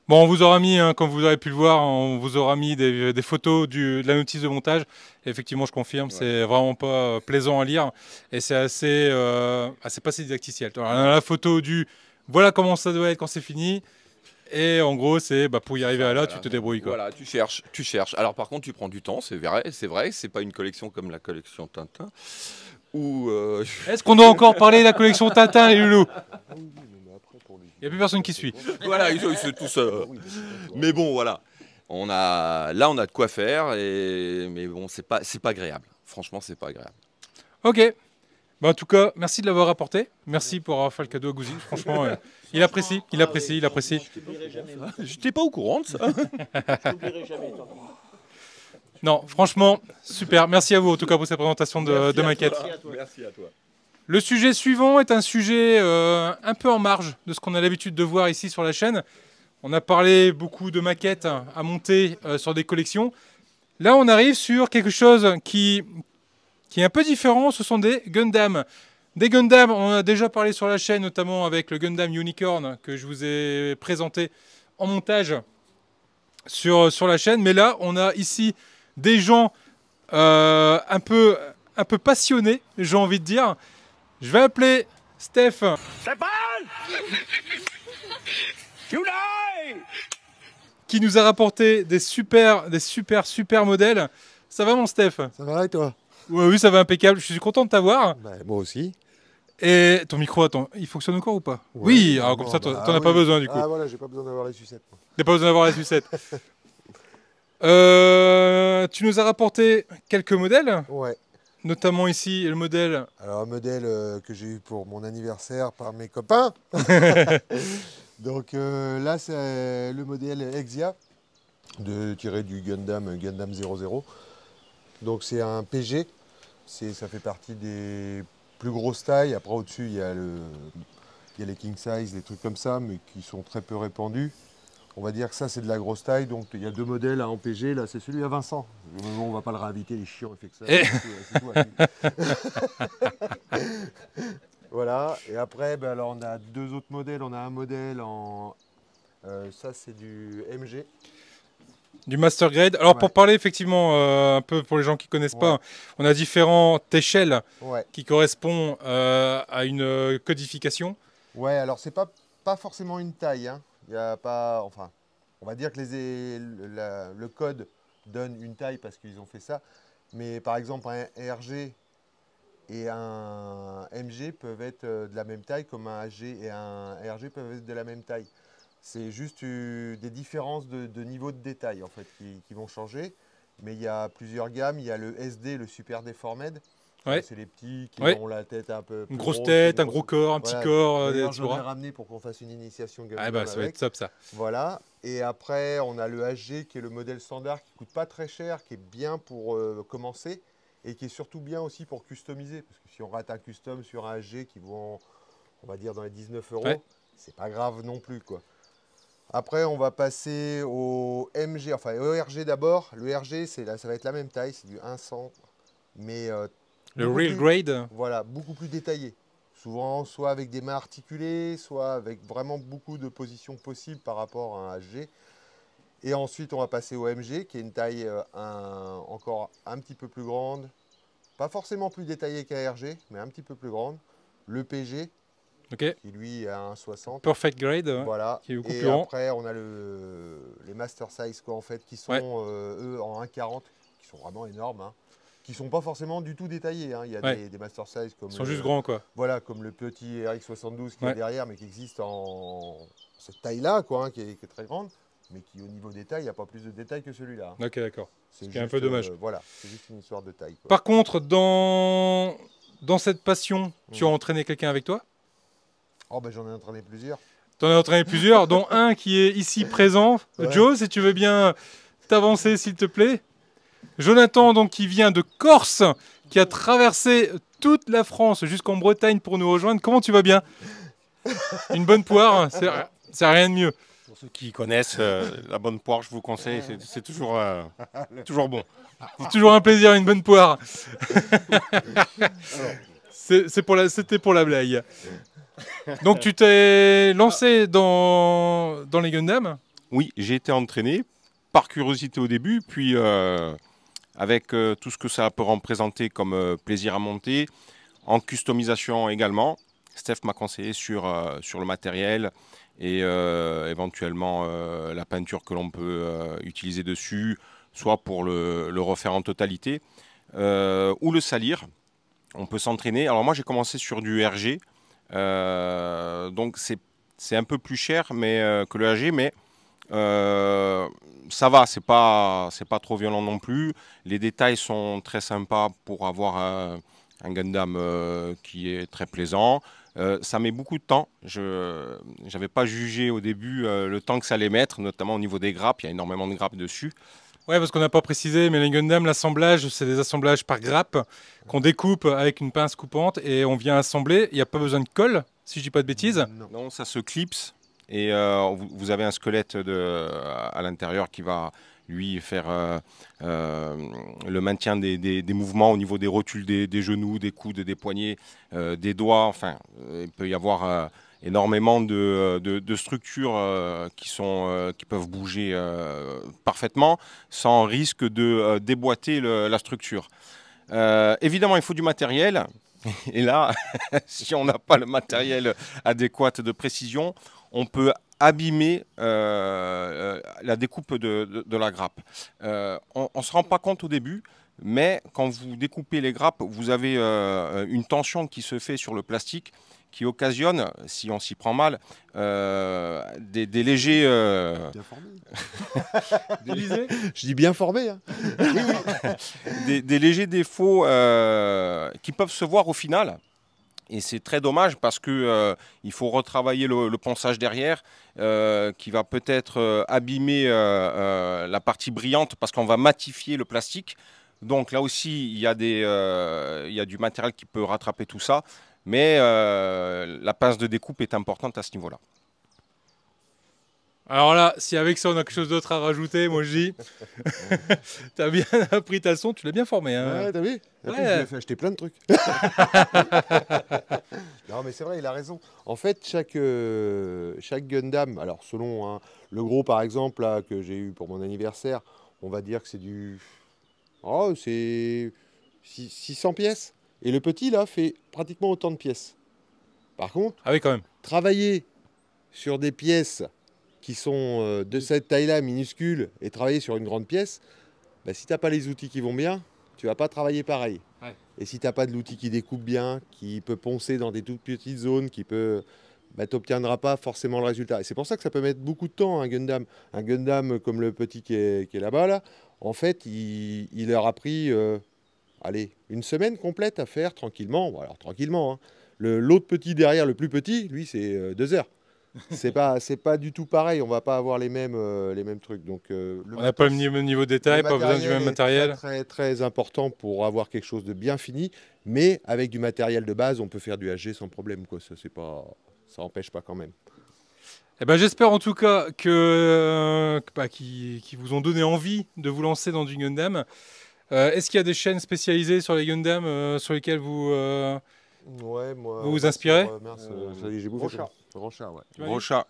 Bon, on vous aura mis, hein, comme vous avez pu le voir, on vous aura mis des photos de la notice de montage. Et effectivement, je confirme, c'est vraiment pas plaisant à lire. Et c'est assez pas si didacticiel. Alors, on a la photo du voilà comment ça doit être quand c'est fini. Et en gros, c'est pour y arriver à là, tu te débrouilles, quoi. Voilà, tu cherches. Alors par contre, tu prends du temps, c'est vrai, c'est pas une collection comme la collection Tintin. Est-ce qu'on doit encore parler de la collection Tintin, les loulous? Il n'y a plus personne qui suit. Voilà, ils sont tous. Mais bon, voilà. On a de quoi faire, mais bon, c'est pas agréable. Franchement, c'est pas agréable. Ok. Bah, en tout cas, merci de l'avoir apporté. Merci pour avoir fait le cadeau à Gouzi. Franchement, il apprécie. J'étais pas au courant de ça. Non, franchement, super. Merci à vous, en tout cas, pour cette présentation de maquette. Merci à toi. Le sujet suivant est un sujet un peu en marge de ce qu'on a l'habitude de voir ici sur la chaîne. On a parlé beaucoup de maquettes à monter sur des collections. Là, on arrive sur quelque chose qui est un peu différent. Ce sont des Gundam. Des Gundam, on en a déjà parlé sur la chaîne, notamment avec le Gundam Unicorn que je vous ai présenté en montage sur la chaîne. Mais là, on a ici des gens un peu passionnés, j'ai envie de dire. Je vais appeler Steph. Qui nous a rapporté des super modèles. Ça va, mon Steph? Ça va et toi? Oui, ça va impeccable. Je suis content de t'avoir. Bah, moi aussi. Et ton micro, attends, il fonctionne encore ou pas? Oui, alors comme ça, t'en as pas besoin du coup. Ah voilà, j'ai pas besoin d'avoir la sucette. T'as pas besoin d'avoir la sucette. Tu nous as rapporté quelques modèles. Ouais. Notamment ici le modèle. Alors un modèle que j'ai eu pour mon anniversaire par mes copains. Donc là c'est le modèle Exia tiré du Gundam 00. Donc c'est un PG. Ça fait partie des plus grosses tailles. Après au-dessus il y a les king size, des trucs comme ça, mais qui sont très peu répandus. On va dire que ça c'est de la grosse taille, donc il y a deux modèles en PG, là c'est celui à Vincent. On va pas le réinviter, les chiants, il fait que ça. Voilà, et après alors on a deux autres modèles. On a un modèle en... ça c'est du MG. Du Master Grade. Alors pour parler effectivement, un peu pour les gens qui ne connaissent pas, on a différentes échelles qui correspondent à une codification. Ouais, alors c'est pas forcément une taille, hein. Il y a pas, enfin, on va dire que le code donne une taille parce qu'ils ont fait ça. Mais par exemple, un RG et un MG peuvent être de la même taille, comme un HG et un RG peuvent être de la même taille. C'est juste des différences de niveau de détail en fait qui vont changer. Mais il y a plusieurs gammes. Il y a le SD, le Super Deformed. Ouais. C'est les petits qui Ouais. ont la tête un peu plus Une grosse grosse, tête, une un gros corps, un petit corps, D'ailleurs, des j'en ai bras. ramené pour qu'on fasse une initiation Gundam Ah bah, ça va avec. être top, ça. Voilà. Et après, on a le HG qui est le modèle standard qui coûte pas très cher, qui est bien pour commencer et qui est surtout bien aussi pour customiser. Parce que si on rate un custom sur un HG qui vaut, on va dire, dans les 19 €, Ouais. c'est pas grave non plus, quoi. Après, on va passer au MG, enfin au RG d'abord. Le RG, ça va être la même taille, c'est du 100, mais Le beaucoup real plus- grade. Voilà, beaucoup plus détaillé. Souvent, soit avec des mains articulées, soit avec vraiment beaucoup de positions possibles par rapport à un HG. Et ensuite, on va passer au MG, qui est une taille encore un petit peu plus grande. Pas forcément plus détaillée qu'un RG, mais un petit peu plus grande. Le PG, Ok. qui lui est à 1,60. Perfect grade, ouais, Voilà. qui est beaucoup Et plus grand. après, on a les master size, quoi, en fait, qui sont Ouais. eux en 1,40, qui sont vraiment énormes, hein, qui sont pas forcément du tout détaillés, hein. Il y a Ouais. des master size comme Ils sont juste grands, quoi. Voilà, comme le petit RX72 qui Ouais. est derrière, mais qui existe en cette taille-là, quoi, hein, qui est très grande, mais qui au niveau détail, il n'y a pas plus de détails que celui-là, hein. Ok, d'accord. C'est Ce qui est un juste, peu dommage. voilà, c'est juste une histoire de taille, quoi. Par contre, dans cette passion, tu as entraîné quelqu'un avec toi? Oh, ben j'en ai entraîné plusieurs. Tu en as entraîné plusieurs, dont un qui est ici présent. Ouais. Joe, si tu veux bien t'avancer, s'il te plaît. Jonathan, donc, qui vient de Corse, qui a traversé toute la France jusqu'en Bretagne pour nous rejoindre. Comment tu vas bien? Une bonne poire, c'est rien de mieux. Pour ceux qui connaissent la bonne poire, je vous conseille, c'est toujours, toujours bon. C'est toujours un plaisir, une bonne poire. C'était pour la blague. Donc tu t'es lancé dans les Gundam? Oui, j'ai été entraîné par curiosité au début, puis avec tout ce que ça peut représenter comme plaisir à monter, en customisation également. Steph m'a conseillé sur le matériel et éventuellement la peinture que l'on peut utiliser dessus, soit pour le refaire en totalité, ou le salir. On peut s'entraîner. Alors moi j'ai commencé sur du RG, donc c'est un peu plus cher que le RG, mais ça va, c'est pas trop violent non plus. Les détails sont très sympas pour avoir un Gundam qui est très plaisant. Ça met beaucoup de temps. Je n'avais pas jugé au début le temps que ça allait mettre, notamment au niveau des grappes. Il y a énormément de grappes dessus. Ouais, parce qu'on n'a pas précisé, mais les Gundam, l'assemblage, c'est des assemblages par grappe qu'on découpe avec une pince coupante et on vient assembler. Il n'y a pas besoin de colle, si je dis pas de bêtises. Non, ça se clipse et vous avez un squelette à l'intérieur qui va lui faire le maintien des mouvements au niveau des rotules des genoux, des coudes, des poignets, des doigts. Enfin, il peut y avoir énormément de structures qui peuvent bouger parfaitement sans risque de déboîter la structure. Évidemment, il faut du matériel. Et là, si on n'a pas le matériel adéquat de précision, on peut abîmer la découpe de la grappe. On ne se rend pas compte au début, mais quand vous découpez les grappes, vous avez une tension qui se fait sur le plastique qui occasionne, si on s'y prend mal, des légers... Bien formé. Je dis bien formé. Hein. des légers défauts qui peuvent se voir au final. Et c'est très dommage parce que il faut retravailler le ponçage derrière, qui va peut-être abîmer la partie brillante parce qu'on va matifier le plastique. Donc là aussi, il y a du matériel qui peut rattraper tout ça. Mais la pince de découpe est importante à ce niveau-là. Alors là, si avec ça on a quelque chose d'autre à rajouter, moi je dis, t'as bien appris ta leçon, tu l'as bien formé. Hein. Ouais, t'as vu? Après, Ouais. je lui ai fait acheter plein de trucs. Non, mais c'est vrai, il a raison. En fait, chaque Gundam, alors selon hein, le gros par exemple là, que j'ai eu pour mon anniversaire, on va dire que c'est du... Oh, c'est 600 pièces. Et le petit là fait pratiquement autant de pièces. Par contre, ah oui, quand même. Travailler sur des pièces qui sont de cette taille-là, minuscules, et travailler sur une grande pièce, bah, si tu n'as pas les outils qui vont bien, tu vas pas travailler pareil. Ouais. Et si tu n'as pas de l'outil qui découpe bien, qui peut poncer dans des toutes petites zones, tu n'obtiendras pas forcément le résultat. Et c'est pour ça que ça peut mettre beaucoup de temps, un Gundam. Un Gundam comme le petit qui est là-bas, là, en fait, il leur a pris allez, une semaine complète à faire tranquillement. Bon, alors tranquillement, hein. L'autre petit derrière, le plus petit, lui, c'est 2 heures. C'est pas du tout pareil, on va pas avoir les mêmes trucs. Donc, on n'a pas le même niveau de détail, pas besoin du même matériel. C'est très important pour avoir quelque chose de bien fini, mais avec du matériel de base, on peut faire du HG sans problème, quoi. Ça n'empêche pas quand même. Eh ben, j'espère en tout cas que qui vous ont donné envie de vous lancer dans du Gundam. Est-ce qu'il y a des chaînes spécialisées sur les Gundam sur lesquelles vous vous inspirez? J'ai bouffé. Gros chat,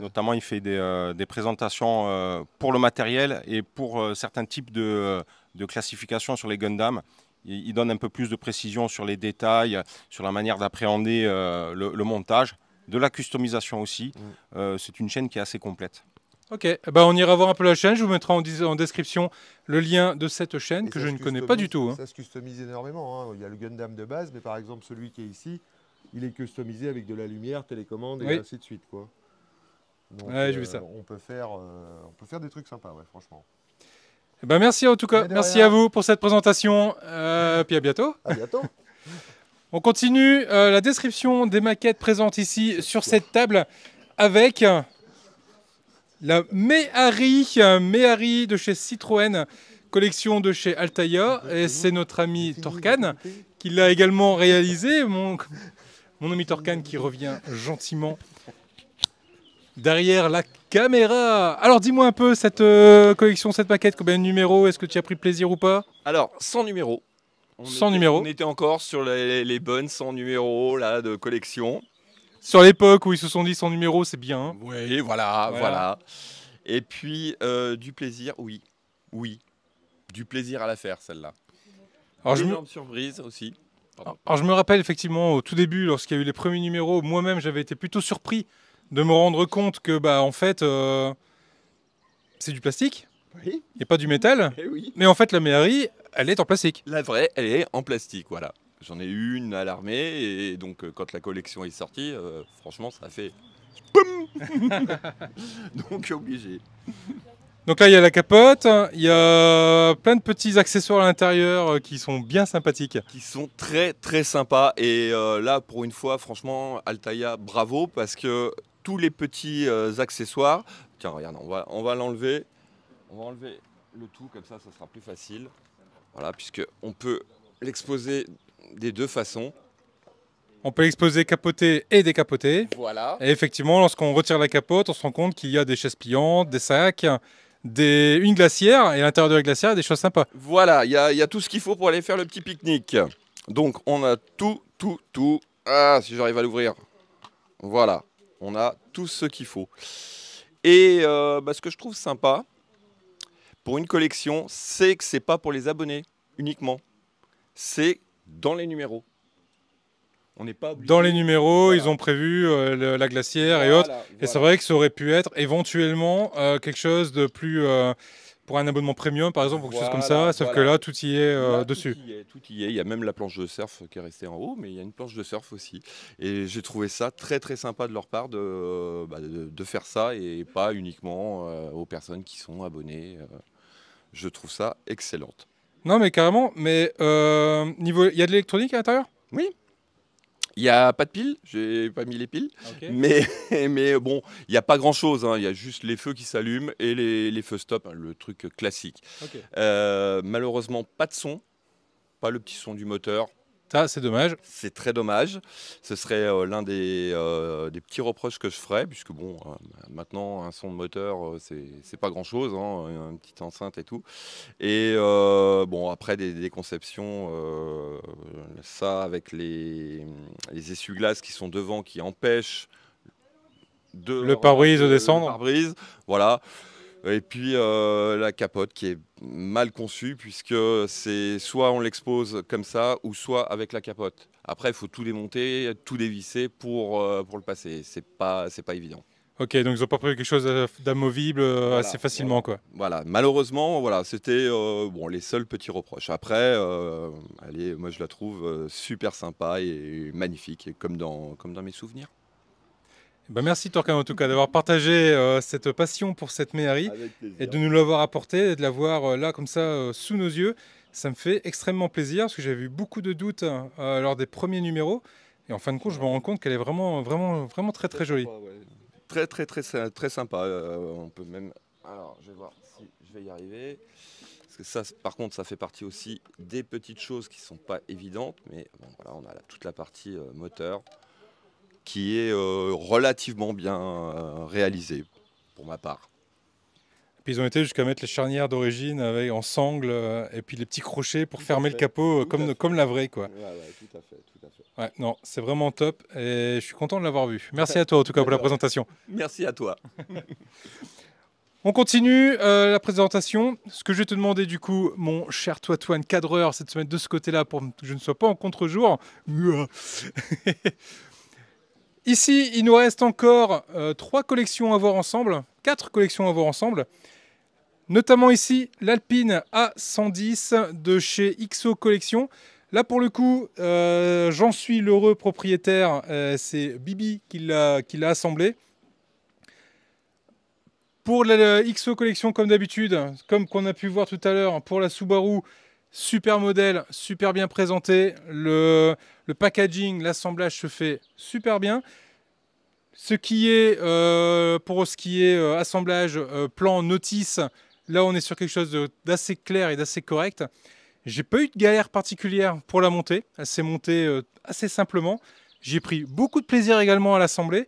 notamment il fait des présentations pour le matériel et pour certains types de classification sur les Gundam. Il donne un peu plus de précision sur les détails, sur la manière d'appréhender le montage, de la customisation aussi. C'est une chaîne qui est assez complète. Ok, bah on ira voir un peu la chaîne, je vous mettrai en description le lien de cette chaîne que je ne connais pas du tout. Hein. Ça se customise énormément, hein. Il y a le Gundam de base, mais par exemple celui qui est ici, il est customisé avec de la lumière, télécommande et ainsi de suite, quoi. Donc, ouais, j'ai vu ça. On peut faire des trucs sympas, ouais, franchement. Eh ben merci en tout cas, merci à vous pour cette présentation, puis à bientôt. À bientôt. On continue la description des maquettes présentes ici sur cette table avec la Méhari de chez Citroën, collection de chez Altaïa, et c'est notre ami Torkan qui l'a également réalisé. Mon ami Torkan qui revient gentiment derrière la caméra. Alors dis-moi un peu cette collection, cette maquette, combien de numéros, est-ce que tu as pris plaisir ou pas? Alors, 100 numéros. On était encore sur les bonnes 100 numéros là, de collection. Sur l'époque où ils se sont dit 100 numéros, c'est bien. Hein. Oui, voilà. Et puis, du plaisir, oui. Du plaisir à la faire, celle-là. Une énorme surprise aussi. Alors, je me rappelle effectivement, au tout début, lorsqu'il y a eu les premiers numéros, moi-même, j'avais été plutôt surpris de me rendre compte que, en fait, c'est du plastique. Oui. Et pas du métal. Oui. Mais en fait, la Méhari, elle est en plastique. La vraie, elle est en plastique, voilà. J'en ai eu une à l'armée, et donc quand la collection est sortie, franchement, ça a fait... Boum. Donc obligé. Donc là, il y a la capote, il y a plein de petits accessoires à l'intérieur qui sont bien sympathiques. Qui sont très très sympas, et là, pour une fois, franchement, Altaïa, bravo, parce que tous les petits accessoires... Tiens, regarde, on va l'enlever. On va enlever le tout, comme ça sera plus facile. Voilà, puisqu'on peut l'exposer des deux façons. On peut l'exposer capoté et décapoté. Voilà. Et effectivement, lorsqu'on retire la capote, on se rend compte qu'il y a des chaises pliantes, des sacs, une glacière, et à l'intérieur de la glacière, il y a des choses sympas. Voilà, il y a tout ce qu'il faut pour aller faire le petit pique-nique. Donc, on a tout. Ah, si j'arrive à l'ouvrir. Voilà, on a tout ce qu'il faut. Et ce que je trouve sympa, pour une collection, c'est que c'est pas pour les abonnés uniquement. C'est dans les numéros. On n'est pas obligé. Dans les numéros, ils ont prévu la glacière et autres. Et c'est vrai que ça aurait pu être éventuellement quelque chose de plus... pour un abonnement premium, par exemple, ou quelque chose comme ça. Sauf que là, tout y est dessus. Tout y est. Il y a même la planche de surf qui est restée en haut, mais il y a une planche de surf aussi. Et j'ai trouvé ça très très sympa de leur part de faire ça, et pas uniquement aux personnes qui sont abonnées. Je trouve ça excellente. Non, mais carrément. Mais il y a de l'électronique à l'intérieur? Oui. Il n'y a pas de piles, j'ai pas mis les piles, okay. mais bon, il n'y a pas grand chose, hein. Il y a juste les feux qui s'allument et les feux stop, hein, le truc classique. Okay. Malheureusement, pas de son, pas le petit son du moteur. Ça, c'est dommage. C'est très dommage. Ce serait l'un des petits reproches que je ferais, puisque bon, maintenant, un son de moteur, c'est pas grand-chose, hein, une petite enceinte et tout. Et bon, après, des conceptions, ça, avec les essuie-glaces qui sont devant, qui empêchent le pare-brise de descendre. Le pare-brise, voilà. Et puis la capote qui est mal conçue, puisque c'est soit on l'expose comme ça, ou soit avec la capote. Après, il faut tout démonter, tout dévisser pour le passer. C'est pas évident. Ok, donc ils n'ont pas prévu quelque chose d'amovible assez facilement, quoi. Voilà, malheureusement, voilà, c'était les seuls petits reproches. Après, allez, moi je la trouve super sympa et magnifique, comme dans mes souvenirs. Merci Torkan en tout cas d'avoir partagé cette passion pour cette Méhari et de nous l'avoir apporté et de l'avoir là comme ça sous nos yeux. Ça me fait extrêmement plaisir parce que j'avais eu beaucoup de doutes lors des premiers numéros. Et en fin de compte, je me rends compte qu'elle est vraiment très très jolie. Très sympa. On peut même. Alors, je vais voir si je vais y arriver. Parce que ça, par contre, ça fait partie aussi des petites choses qui ne sont pas évidentes. Mais bon, voilà, on a toute la partie moteur qui est relativement bien réalisée, pour ma part. Puis ils ont été jusqu'à mettre les charnières d'origine en sangle et puis les petits crochets pour fermer le capot comme la vraie, quoi. Ouais, tout à fait. Ouais, non, c'est vraiment top et je suis content de l'avoir vu. Merci à toi en tout cas pour la présentation. Merci à toi. On continue la présentation. Ce que je vais te demander du coup, mon cher Toitouane cadreur, c'est de se mettre de ce côté-là pour que je ne sois pas en contre-jour. Ici, il nous reste encore 3 collections à voir ensemble, 4 collections à voir ensemble. Notamment ici, l'Alpine A110 de chez XO Collection. Là, pour le coup, j'en suis l'heureux propriétaire. C'est Bibi qui l'a assemblé. Pour la XO Collection, comme d'habitude, comme qu'on a pu voir tout à l'heure, pour la Subaru, super modèle, super bien présenté. Le packaging, l'assemblage se fait super bien. Ce qui est, pour ce qui est assemblage, plan notice, là on est sur quelque chose d'assez clair et d'assez correct. J'ai pas eu de galère particulière pour la monter. Elle s'est montée assez simplement. J'ai pris beaucoup de plaisir également à l'assembler.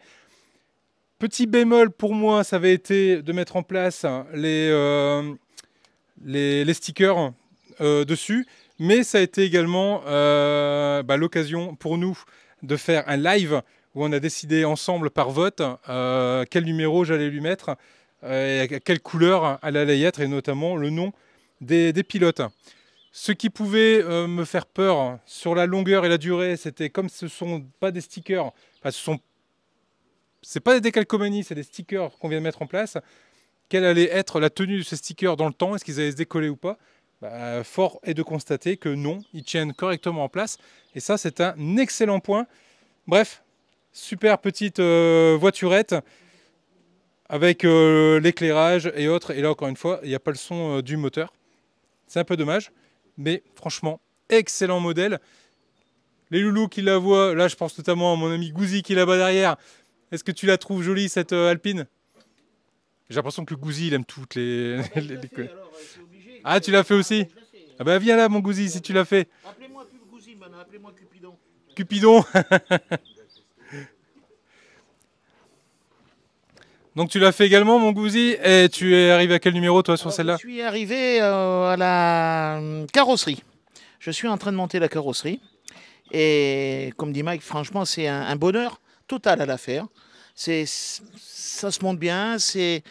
Petit bémol pour moi, ça avait été de mettre en place les stickers dessus. Mais ça a été également l'occasion pour nous de faire un live où on a décidé ensemble par vote quel numéro j'allais lui mettre et quelle couleur elle allait être, et notamment le nom des pilotes. Ce qui pouvait me faire peur sur la longueur et la durée, c'était comme ce ne sont pas des stickers, enfin, c'est pas des décalcomanies, c'est des stickers qu'on vient de mettre en place. Quelle allait être la tenue de ces stickers dans le temps? Est-ce qu'ils allaient se décoller ou pas? Fort est de constater que non, ils tiennent correctement en place. Et ça, c'est un excellent point. Bref, super petite voiturette avec l'éclairage et autres. Et là, encore une fois, il n'y a pas le son du moteur. C'est un peu dommage. Mais franchement, excellent modèle. Les loulous qui la voient, là, je pense notamment à mon ami Gouzi qui est là-bas derrière. Est-ce que tu la trouves jolie, cette Alpine? J'ai l'impression que Gouzi, il aime toutes les... Ah, tu l'as fait aussi? Ah bah viens là, mon Gouzi, si tu l'as fait. Appelez-moi plus Gouzi, maintenant, appelez-moi Cupidon. Cupidon. Donc tu l'as fait également, mon Gouzi, et tu es arrivé à quel numéro, toi, sur celle-là? Je suis arrivé à la carrosserie. Je suis en train de monter la carrosserie. Et comme dit Mike, franchement, c'est un bonheur total à la faire. Ça se monte bien, c'est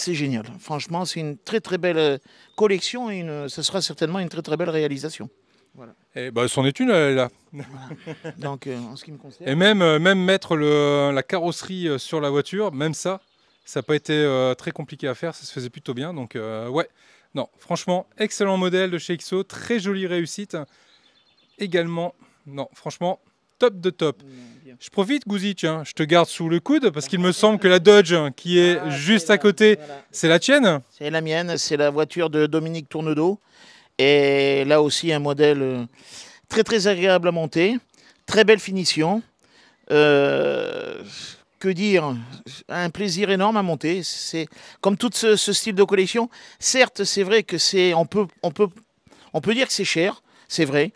génial. Franchement, c'est une très très belle collection et ce sera certainement une très très belle réalisation. Voilà. Et bah, c'en est une, elle est là. Voilà. Donc, en ce qui me concerne. Et même mettre la carrosserie sur la voiture, même ça n'a pas été très compliqué à faire, ça se faisait plutôt bien. Donc, ouais, non, franchement, excellent modèle de chez XO, très jolie réussite. Également, non, franchement, top de top. Je profite, Gouzi, tiens, je te garde sous le coude parce qu'il me semble que la Dodge qui est juste à côté, c'est la tienne? C'est la mienne, c'est la voiture de Dominique Tournedos. Et là aussi, un modèle très très agréable à monter, très belle finition. Que dire, un plaisir énorme à monter. C'est comme tout ce style de collection. Certes, c'est vrai que on peut dire que c'est cher, c'est vrai.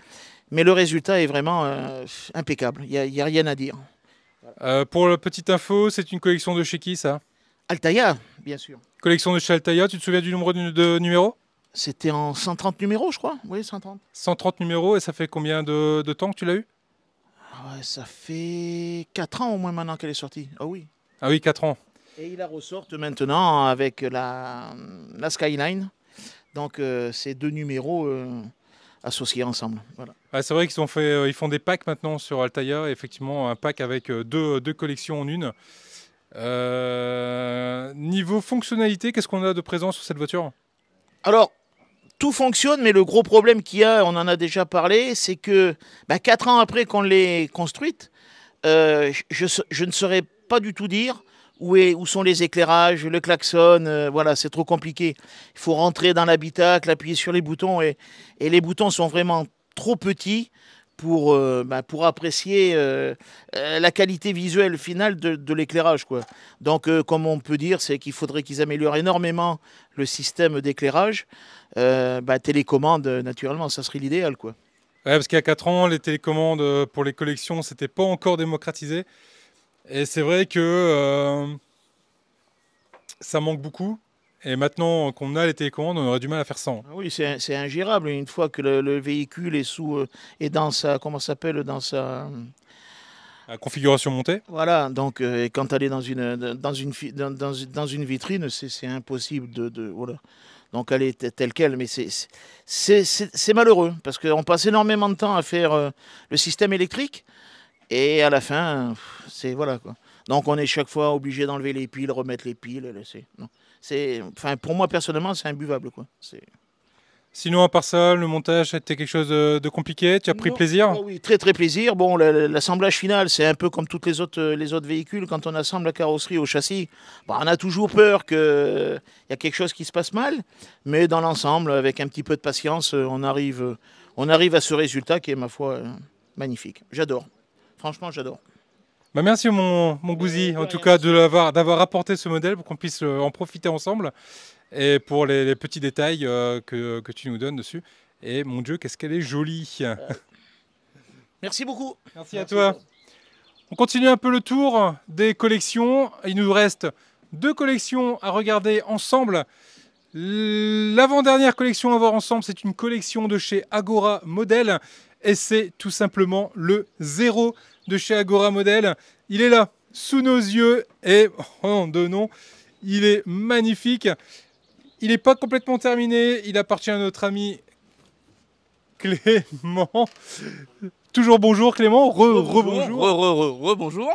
Mais le résultat est vraiment impeccable. Il n'y a rien à dire. Pour la petite info, c'est une collection de chez qui, ça? Altaïa, bien sûr. Collection de chez Altaïa. Tu te souviens du nombre de numéros? C'était en 130 numéros, je crois. Oui, 130. 130 numéros, et ça fait combien de temps que tu l'as eu? Ouais, ça fait 4 ans au moins maintenant qu'elle est sortie. Ah oui. Ah oui, 4 ans. Et il la ressortent maintenant avec la Skyline. Donc, c'est 2 numéros associés ensemble. Voilà. Ah, c'est vrai qu'ils font des packs maintenant sur Altaïa. Effectivement, un pack avec deux collections en une. Niveau fonctionnalité, qu'est-ce qu'on a de présent sur cette voiture? Alors, tout fonctionne, mais le gros problème qu'il y a, on en a déjà parlé, c'est que 4 ans après qu'on l'ait construite, je ne saurais pas du tout dire où sont les éclairages, le klaxon, voilà, c'est trop compliqué. Il faut rentrer dans l'habitacle, appuyer sur les boutons, et les boutons sont vraiment trop petits pour apprécier la qualité visuelle finale de l'éclairage, quoi. Donc, comme on peut dire, c'est qu'il faudrait qu'ils améliorent énormément le système d'éclairage. Télécommande, naturellement, ça serait l'idéal, quoi. Ouais, parce qu'il y a 4 ans, les télécommandes pour les collections, c'était pas encore démocratisé. Et c'est vrai que ça manque beaucoup. Et maintenant qu'on a les télécommandes, on aurait du mal à faire sans. Oui, c'est ingérable. Une fois que le véhicule est dans sa, comment ça s'appelle, dans sa... La configuration montée. Voilà, donc quand elle est dans une vitrine, c'est impossible voilà. Donc elle est telle quelle, mais c'est malheureux, parce qu'on passe énormément de temps à faire le système électrique, et à la fin, c'est voilà, quoi. Donc on est chaque fois obligé d'enlever les piles, remettre les piles. Enfin, pour moi personnellement, c'est imbuvable, quoi. Sinon, à part ça, le montage, c'était quelque chose de compliqué. Tu as pris plaisir? Oh oui, très très plaisir. Bon, l'assemblage final, c'est un peu comme tous les autres véhicules. Quand on assemble la carrosserie au châssis, on a toujours peur qu'il y a quelque chose qui se passe mal. Mais dans l'ensemble, avec un petit peu de patience, on arrive à ce résultat qui est, ma foi, magnifique. J'adore. Franchement, j'adore. Merci mon Gouzi, en tout cas d'avoir apporté ce modèle pour qu'on puisse en profiter ensemble, et pour les petits détails que tu nous donnes dessus. Et mon Dieu, qu'est-ce qu'elle est jolie. Merci beaucoup. Merci à toi. On continue un peu le tour des collections. Il nous reste 2 collections à regarder ensemble. L'avant-dernière collection à voir ensemble, c'est une collection de chez Agora Model, et c'est tout simplement le 0 de chez Agora Model. Il est là, sous nos yeux, et oh non, il est magnifique. Il n'est pas complètement terminé, il appartient à notre ami Clément. Toujours bonjour Clément, rebonjour. Bonjour.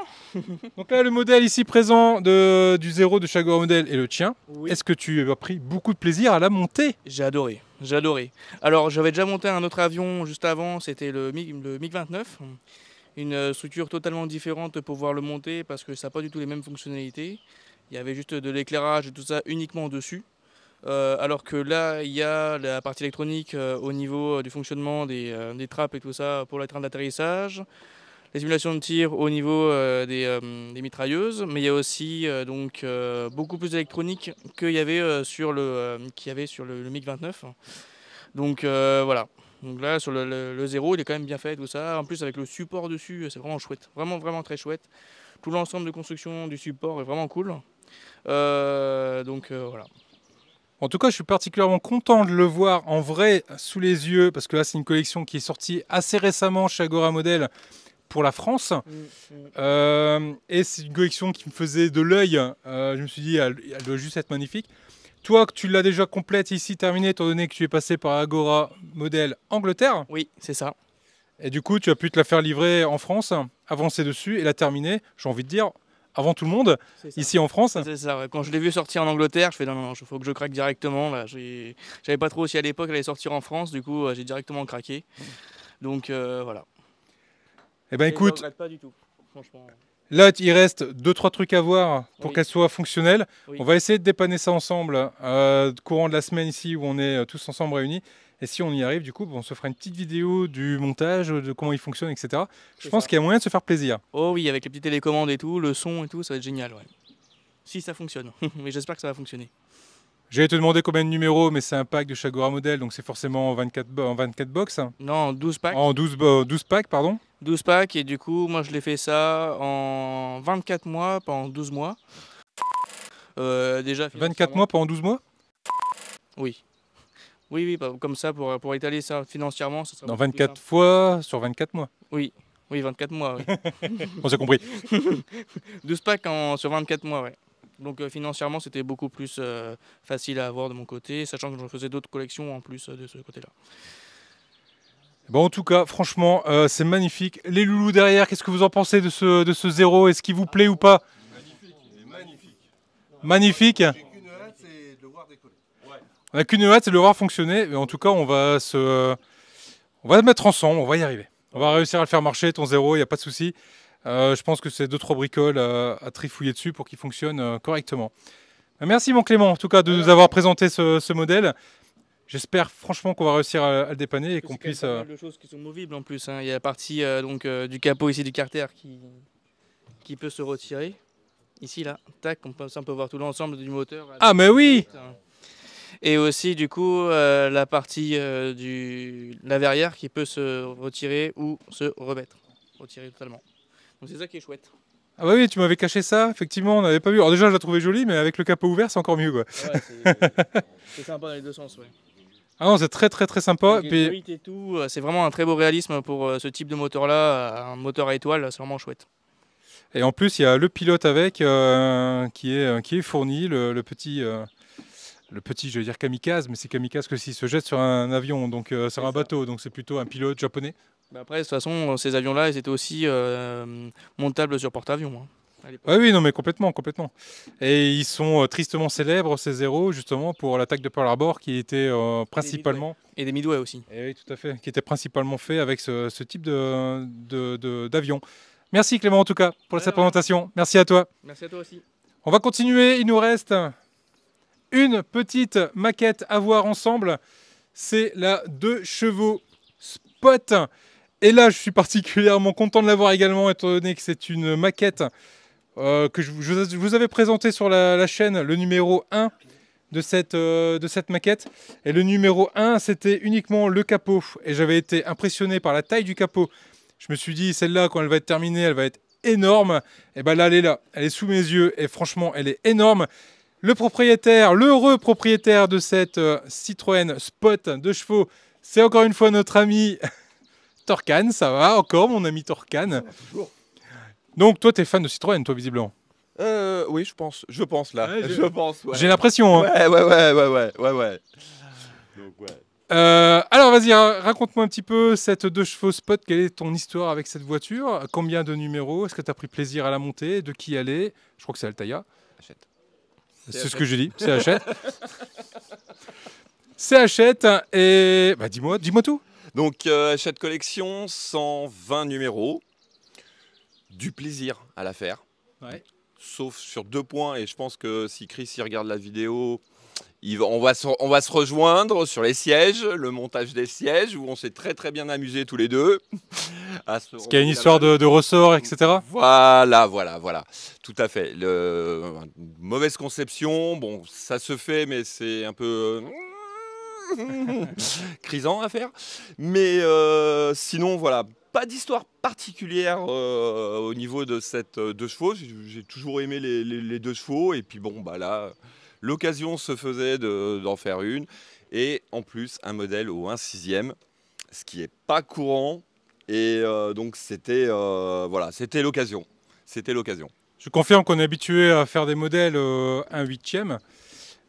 Donc là, le modèle ici présent du 0 de chez Agora Model est le tien. Oui. Est-ce que tu as pris beaucoup de plaisir à la monter? J'ai adoré. Alors j'avais déjà monté un autre avion juste avant, c'était le MiG-29. Une structure totalement différente pour pouvoir le monter parce que ça n'a pas du tout les mêmes fonctionnalités. Il y avait juste de l'éclairage et tout ça uniquement dessus. Alors que là, il y a la partie électronique au niveau du fonctionnement des trappes et tout ça pour les trains d'atterrissage. Les simulations de tir au niveau des mitrailleuses. Mais il y a aussi beaucoup plus d'électronique qu'il y avait sur le MiG-29. Donc voilà. Donc là, sur le 0, il est quand même bien fait, tout ça. En plus, avec le support dessus, c'est vraiment chouette. Vraiment, vraiment très chouette. Tout l'ensemble de construction du support est vraiment cool. Voilà. En tout cas, je suis particulièrement content de le voir en vrai, sous les yeux, parce que là, c'est une collection qui est sortie assez récemment chez Agora Model pour la France. Et c'est une collection qui me faisait de l'œil. Je me suis dit, elle doit juste être magnifique. Toi, tu l'as déjà complète ici, terminée, étant donné que tu es passé par Agora Model Angleterre. Oui, c'est ça. Et du coup, tu as pu te la faire livrer en France, avancer dessus et la terminer, j'ai envie de dire, avant tout le monde, ici en France. C'est ça, ouais. Quand je l'ai vu sortir en Angleterre, je fais non, il faut que je craque directement. J'avais pas trop si à l'époque elle allait sortir en France, du coup j'ai directement craqué. Donc voilà. Eh ben écoute, je regrette pas du tout, franchement. Là, il reste 2-3 trucs à voir pour qu'elle soit fonctionnelle. Oui. On va essayer de dépanner ça ensemble courant de la semaine ici où on est tous ensemble réunis. Et si on y arrive, du coup, on se fera une petite vidéo du montage, de comment il fonctionne, etc. Je pense qu'il y a moyen de se faire plaisir. Oh oui, avec les petites télécommandes et tout, le son et tout, ça va être génial. Ouais. Si ça fonctionne. Mais j'espère que ça va fonctionner. J'allais te demander combien de numéros, mais c'est un pack de chez Agora Model, donc c'est forcément en 24 box. Non, 12 packs. En 12 packs, pardon. 12 packs, et du coup, moi je l'ai fait ça en 24 mois, pas en 12 mois. Déjà. 24 mois, pas en 12 mois? Oui. Oui, comme ça, pour étaler ça financièrement, ça serait. Dans 24 fois sur 24 mois. Oui, 24 mois, oui. On s'est compris. 12 packs sur 24 mois, ouais. Donc financièrement, c'était beaucoup plus facile à avoir de mon côté, sachant que je faisais d'autres collections en plus de ce côté-là. Bon, en tout cas, franchement, c'est magnifique. Les loulous derrière, qu'est-ce que vous en pensez de ce 0? Est-ce qu'il vous plaît ou pas? Magnifique. Magnifique. J'ai qu'une hâte, c'est de le voir décoller. Ouais. On n'a qu'une hâte, c'est de le voir fonctionner. Mais en tout cas, on va se mettre ensemble, on va y arriver. On va réussir à le faire marcher, ton 0, il n'y a pas de souci. Je pense que c'est 2-3 bricoles à trifouiller dessus pour qu'il fonctionne correctement. Merci mon Clément, en tout cas, de nous avoir présenté ce modèle. J'espère franchement qu'on va réussir à le dépanner et qu'on puisse... Il y a pas mal de choses qui sont movibles en plus. Hein. Il y a la partie du capot ici du carter qui peut se retirer. Ici, là, tac, on peut voir tout l'ensemble du moteur. Ah mais oui! Et aussi du coup la partie la verrière qui peut se retirer ou se remettre. Retirer totalement. Donc c'est ça qui est chouette. Ah bah oui, tu m'avais caché ça, effectivement, on n'avait pas vu. Alors déjà, je la trouvais jolie, mais avec le capot ouvert, c'est encore mieux, quoi. Ouais, c'est sympa dans les deux sens, ouais. Ah non, c'est très sympa. Les grilles et tout, c'est vraiment un très beau réalisme pour ce type de moteur-là, un moteur à étoile, c'est vraiment chouette. Et en plus, il y a le pilote avec qui est fourni, le petit, je vais dire kamikaze, mais c'est kamikaze que s'il se jette sur un avion, donc sur un bateau, donc c'est plutôt un pilote japonais. Bah après, de toute façon, ces avions-là, ils étaient aussi montables sur porte-avions. Hein, ouais, oui, non, mais complètement. Et ils sont tristement célèbres, ces Zero, justement, pour l'attaque de Pearl Harbor, qui était principalement... Et des Midway aussi. Et oui, tout à fait, qui était principalement fait avec ce type d'avion. Merci Clément, en tout cas, pour cette présentation. Merci à toi. Merci à toi aussi. On va continuer, il nous reste une petite maquette à voir ensemble. C'est la 2 chevaux Spot. Et là, je suis particulièrement content de l'avoir également, étant donné que c'est une maquette que je vous avais présentée sur la chaîne, le numéro 1 de cette maquette. Et le numéro 1, c'était uniquement le capot. Et j'avais été impressionné par la taille du capot. Je me suis dit, celle-là, quand elle va être terminée, elle va être énorme. Et bien là, elle est sous mes yeux. Et franchement, elle est énorme. L'heureux propriétaire de cette Citroën Spot 2 chevaux, c'est encore une fois notre ami... Torcan, ça va encore, mon ami Torcan. Toujours. Donc, toi, t'es fan de Citroën, toi, visiblement. Oui, je pense là. Ouais, je pense. Ouais. J'ai l'impression. Hein. Ouais. Donc, ouais. Alors, vas-y, raconte-moi un petit peu cette 2 chevaux Spot. Quelle est ton histoire avec cette voiture? Combien de numéros? Est-ce que tu as pris plaisir à la monter? De qui elle est? Je crois que c'est Altaïa. Achète. C'est ce que j'ai dit. C'est Achète. C'est Achète. Et bah, dis-moi tout. Donc, Achète collection, 120 numéros. Du plaisir à la faire. Ouais. Sauf sur 2 points. Et je pense que si Chris il regarde la vidéo, on va se rejoindre sur les sièges, le montage des sièges, où on s'est très bien amusés tous les deux. Parce qu'il y a une histoire de ressort, etc. Voilà. Tout à fait. Mauvaise conception. Bon, ça se fait, mais c'est un peu... crisant à faire, mais sinon voilà, pas d'histoire particulière au niveau de cette 2 chevaux. J'ai toujours aimé les 2 chevaux, et puis bon bah là l'occasion se faisait d'en faire une, et en plus un modèle au 1/6e, ce qui est pas courant, et donc c'était l'occasion. Je confirme qu'on est habitué à faire des modèles 1/8e.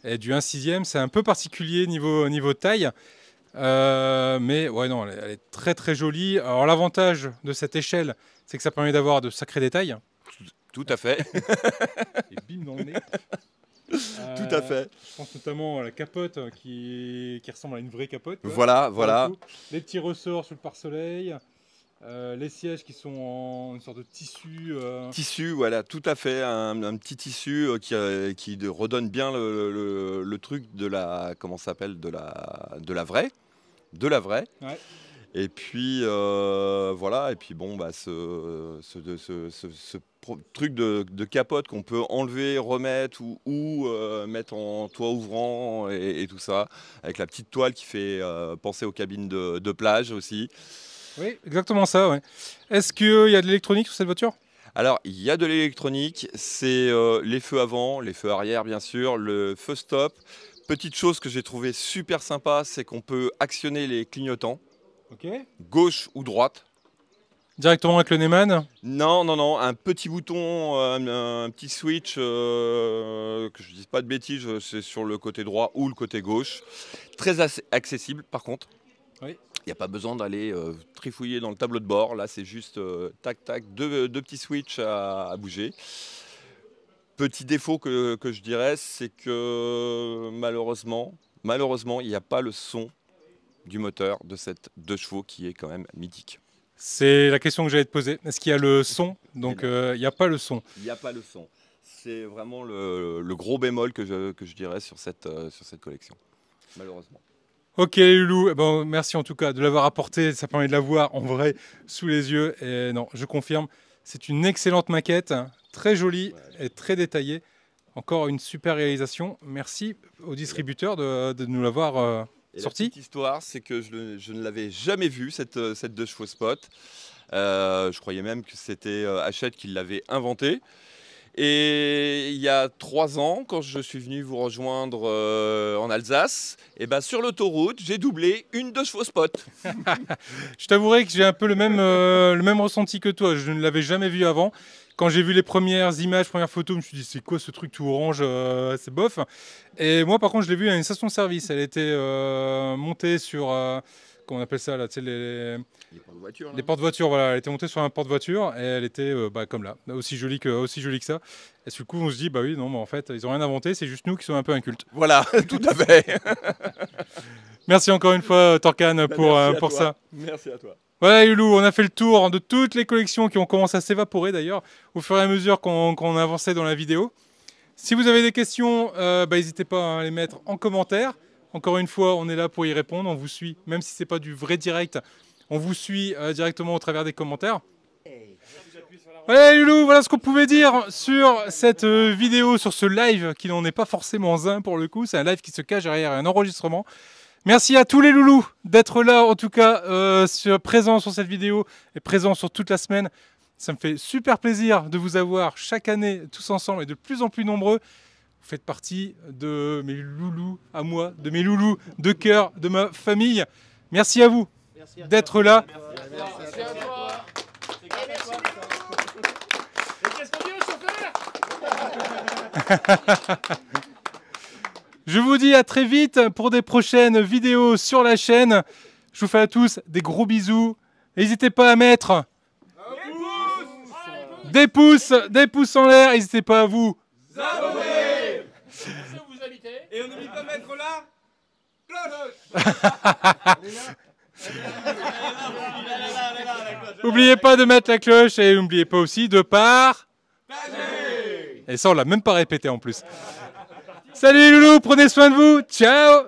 Et du 1/6e, c'est un peu particulier niveau taille. Mais ouais, non, elle est très jolie. Alors l'avantage de cette échelle, c'est que ça permet d'avoir de sacrés détails. Tout à fait. Et bim dans le nez. Tout à fait. Je pense notamment à la capote qui ressemble à une vraie capote. Voilà. Les petits ressorts sur le pare-soleil. Les sièges qui sont en une sorte de tissu. Tissu, voilà, tout à fait, un petit tissu qui redonne bien le truc de la, comment ça s'appelle, de la vraie. Ouais. Et puis voilà, et puis bon, bah ce truc de capote qu'on peut enlever, remettre ou mettre en toit ouvrant et tout ça, avec la petite toile qui fait penser aux cabines de plage aussi. Oui, exactement ça, ouais. Est-ce qu'il y a de l'électronique sur cette voiture? Alors, il y a de l'électronique, c'est les feux avant, les feux arrière bien sûr, le feu stop. Petite chose que j'ai trouvé super sympa, c'est qu'on peut actionner les clignotants, gauche ou droite. Directement avec le Neyman? Non, un petit bouton, un petit switch, que je ne dise pas de bêtises, c'est sur le côté droit ou le côté gauche. Très accessible par contre. Oui. Il n'y a pas besoin d'aller trifouiller dans le tableau de bord. Là, c'est juste tac, deux petits switches à bouger. Petit défaut que je dirais, c'est que malheureusement, il n'y a pas le son du moteur de cette 2 chevaux qui est quand même mythique. C'est la question que j'allais te poser. Est-ce qu'il y a le son? Donc il n'y a pas le son. Il n'y a pas le son. C'est vraiment le gros bémol que je dirais sur cette collection, malheureusement. Ok les loulous, bon, merci en tout cas de l'avoir apporté, ça permet de la voir en vrai sous les yeux. Et non, je confirme, c'est une excellente maquette, très jolie et très détaillée. Encore une super réalisation. Merci au distributeur de nous l'avoir sorti. La petite histoire, c'est que je ne l'avais jamais vue, cette 2 chevaux spot. Je croyais même que c'était Hachette qui l'avait inventée. Et il y a 3 ans, quand je suis venu vous rejoindre en Alsace, et ben sur l'autoroute, j'ai doublé une 2 chevaux spot. Je t'avouerai que j'ai un peu le même ressenti que toi. Je ne l'avais jamais vu avant. Quand j'ai vu les premières images, premières photos, je me suis dit c'est quoi ce truc tout orange, c'est bof. Et moi par contre je l'ai vu à une station-service. Elle était montée sur, comment on appelle ça là, tu sais, les porte-voitures. Les porte-voitures, voilà. Elle était montée sur un porte-voiture et elle était comme là, aussi jolie que ça. Et du coup on se dit bah oui non mais en fait ils ont rien inventé, c'est juste nous qui sommes un peu incultes. Voilà, tout à fait. Merci encore une fois Torcan pour ça. Merci à toi. Voilà Loulou, on a fait le tour de toutes les collections qui ont commencé à s'évaporer d'ailleurs au fur et à mesure qu'on avançait dans la vidéo. Si vous avez des questions, n'hésitez pas à les mettre en commentaire. Encore une fois, on est là pour y répondre, on vous suit, même si ce n'est pas du vrai direct, on vous suit directement au travers des commentaires. Voilà Loulou, voilà ce qu'on pouvait dire sur cette vidéo, sur ce live qui n'en est pas forcément un pour le coup, c'est un live qui se cache derrière un enregistrement. Merci à tous les loulous d'être là, en tout cas présents sur cette vidéo et présents sur toute la semaine. Ça me fait super plaisir de vous avoir chaque année tous ensemble et de plus en plus nombreux. Vous faites partie de mes loulous à moi, de mes loulous de cœur, de ma famille. Merci à vous d'être là. Merci à toi. Et qu'est-ce qu'on dit au chauffeur? Je vous dis à très vite pour des prochaines vidéos sur la chaîne. Je vous fais à tous des gros bisous. N'hésitez pas à mettre des pouces en l'air. N'hésitez pas à vous abonner. Et on n'oublie pas de mettre la cloche. N'oubliez pas de mettre la cloche et n'oubliez pas aussi de partager. Et ça on l'a même pas répété en plus. Salut les loulous, prenez soin de vous. Ciao.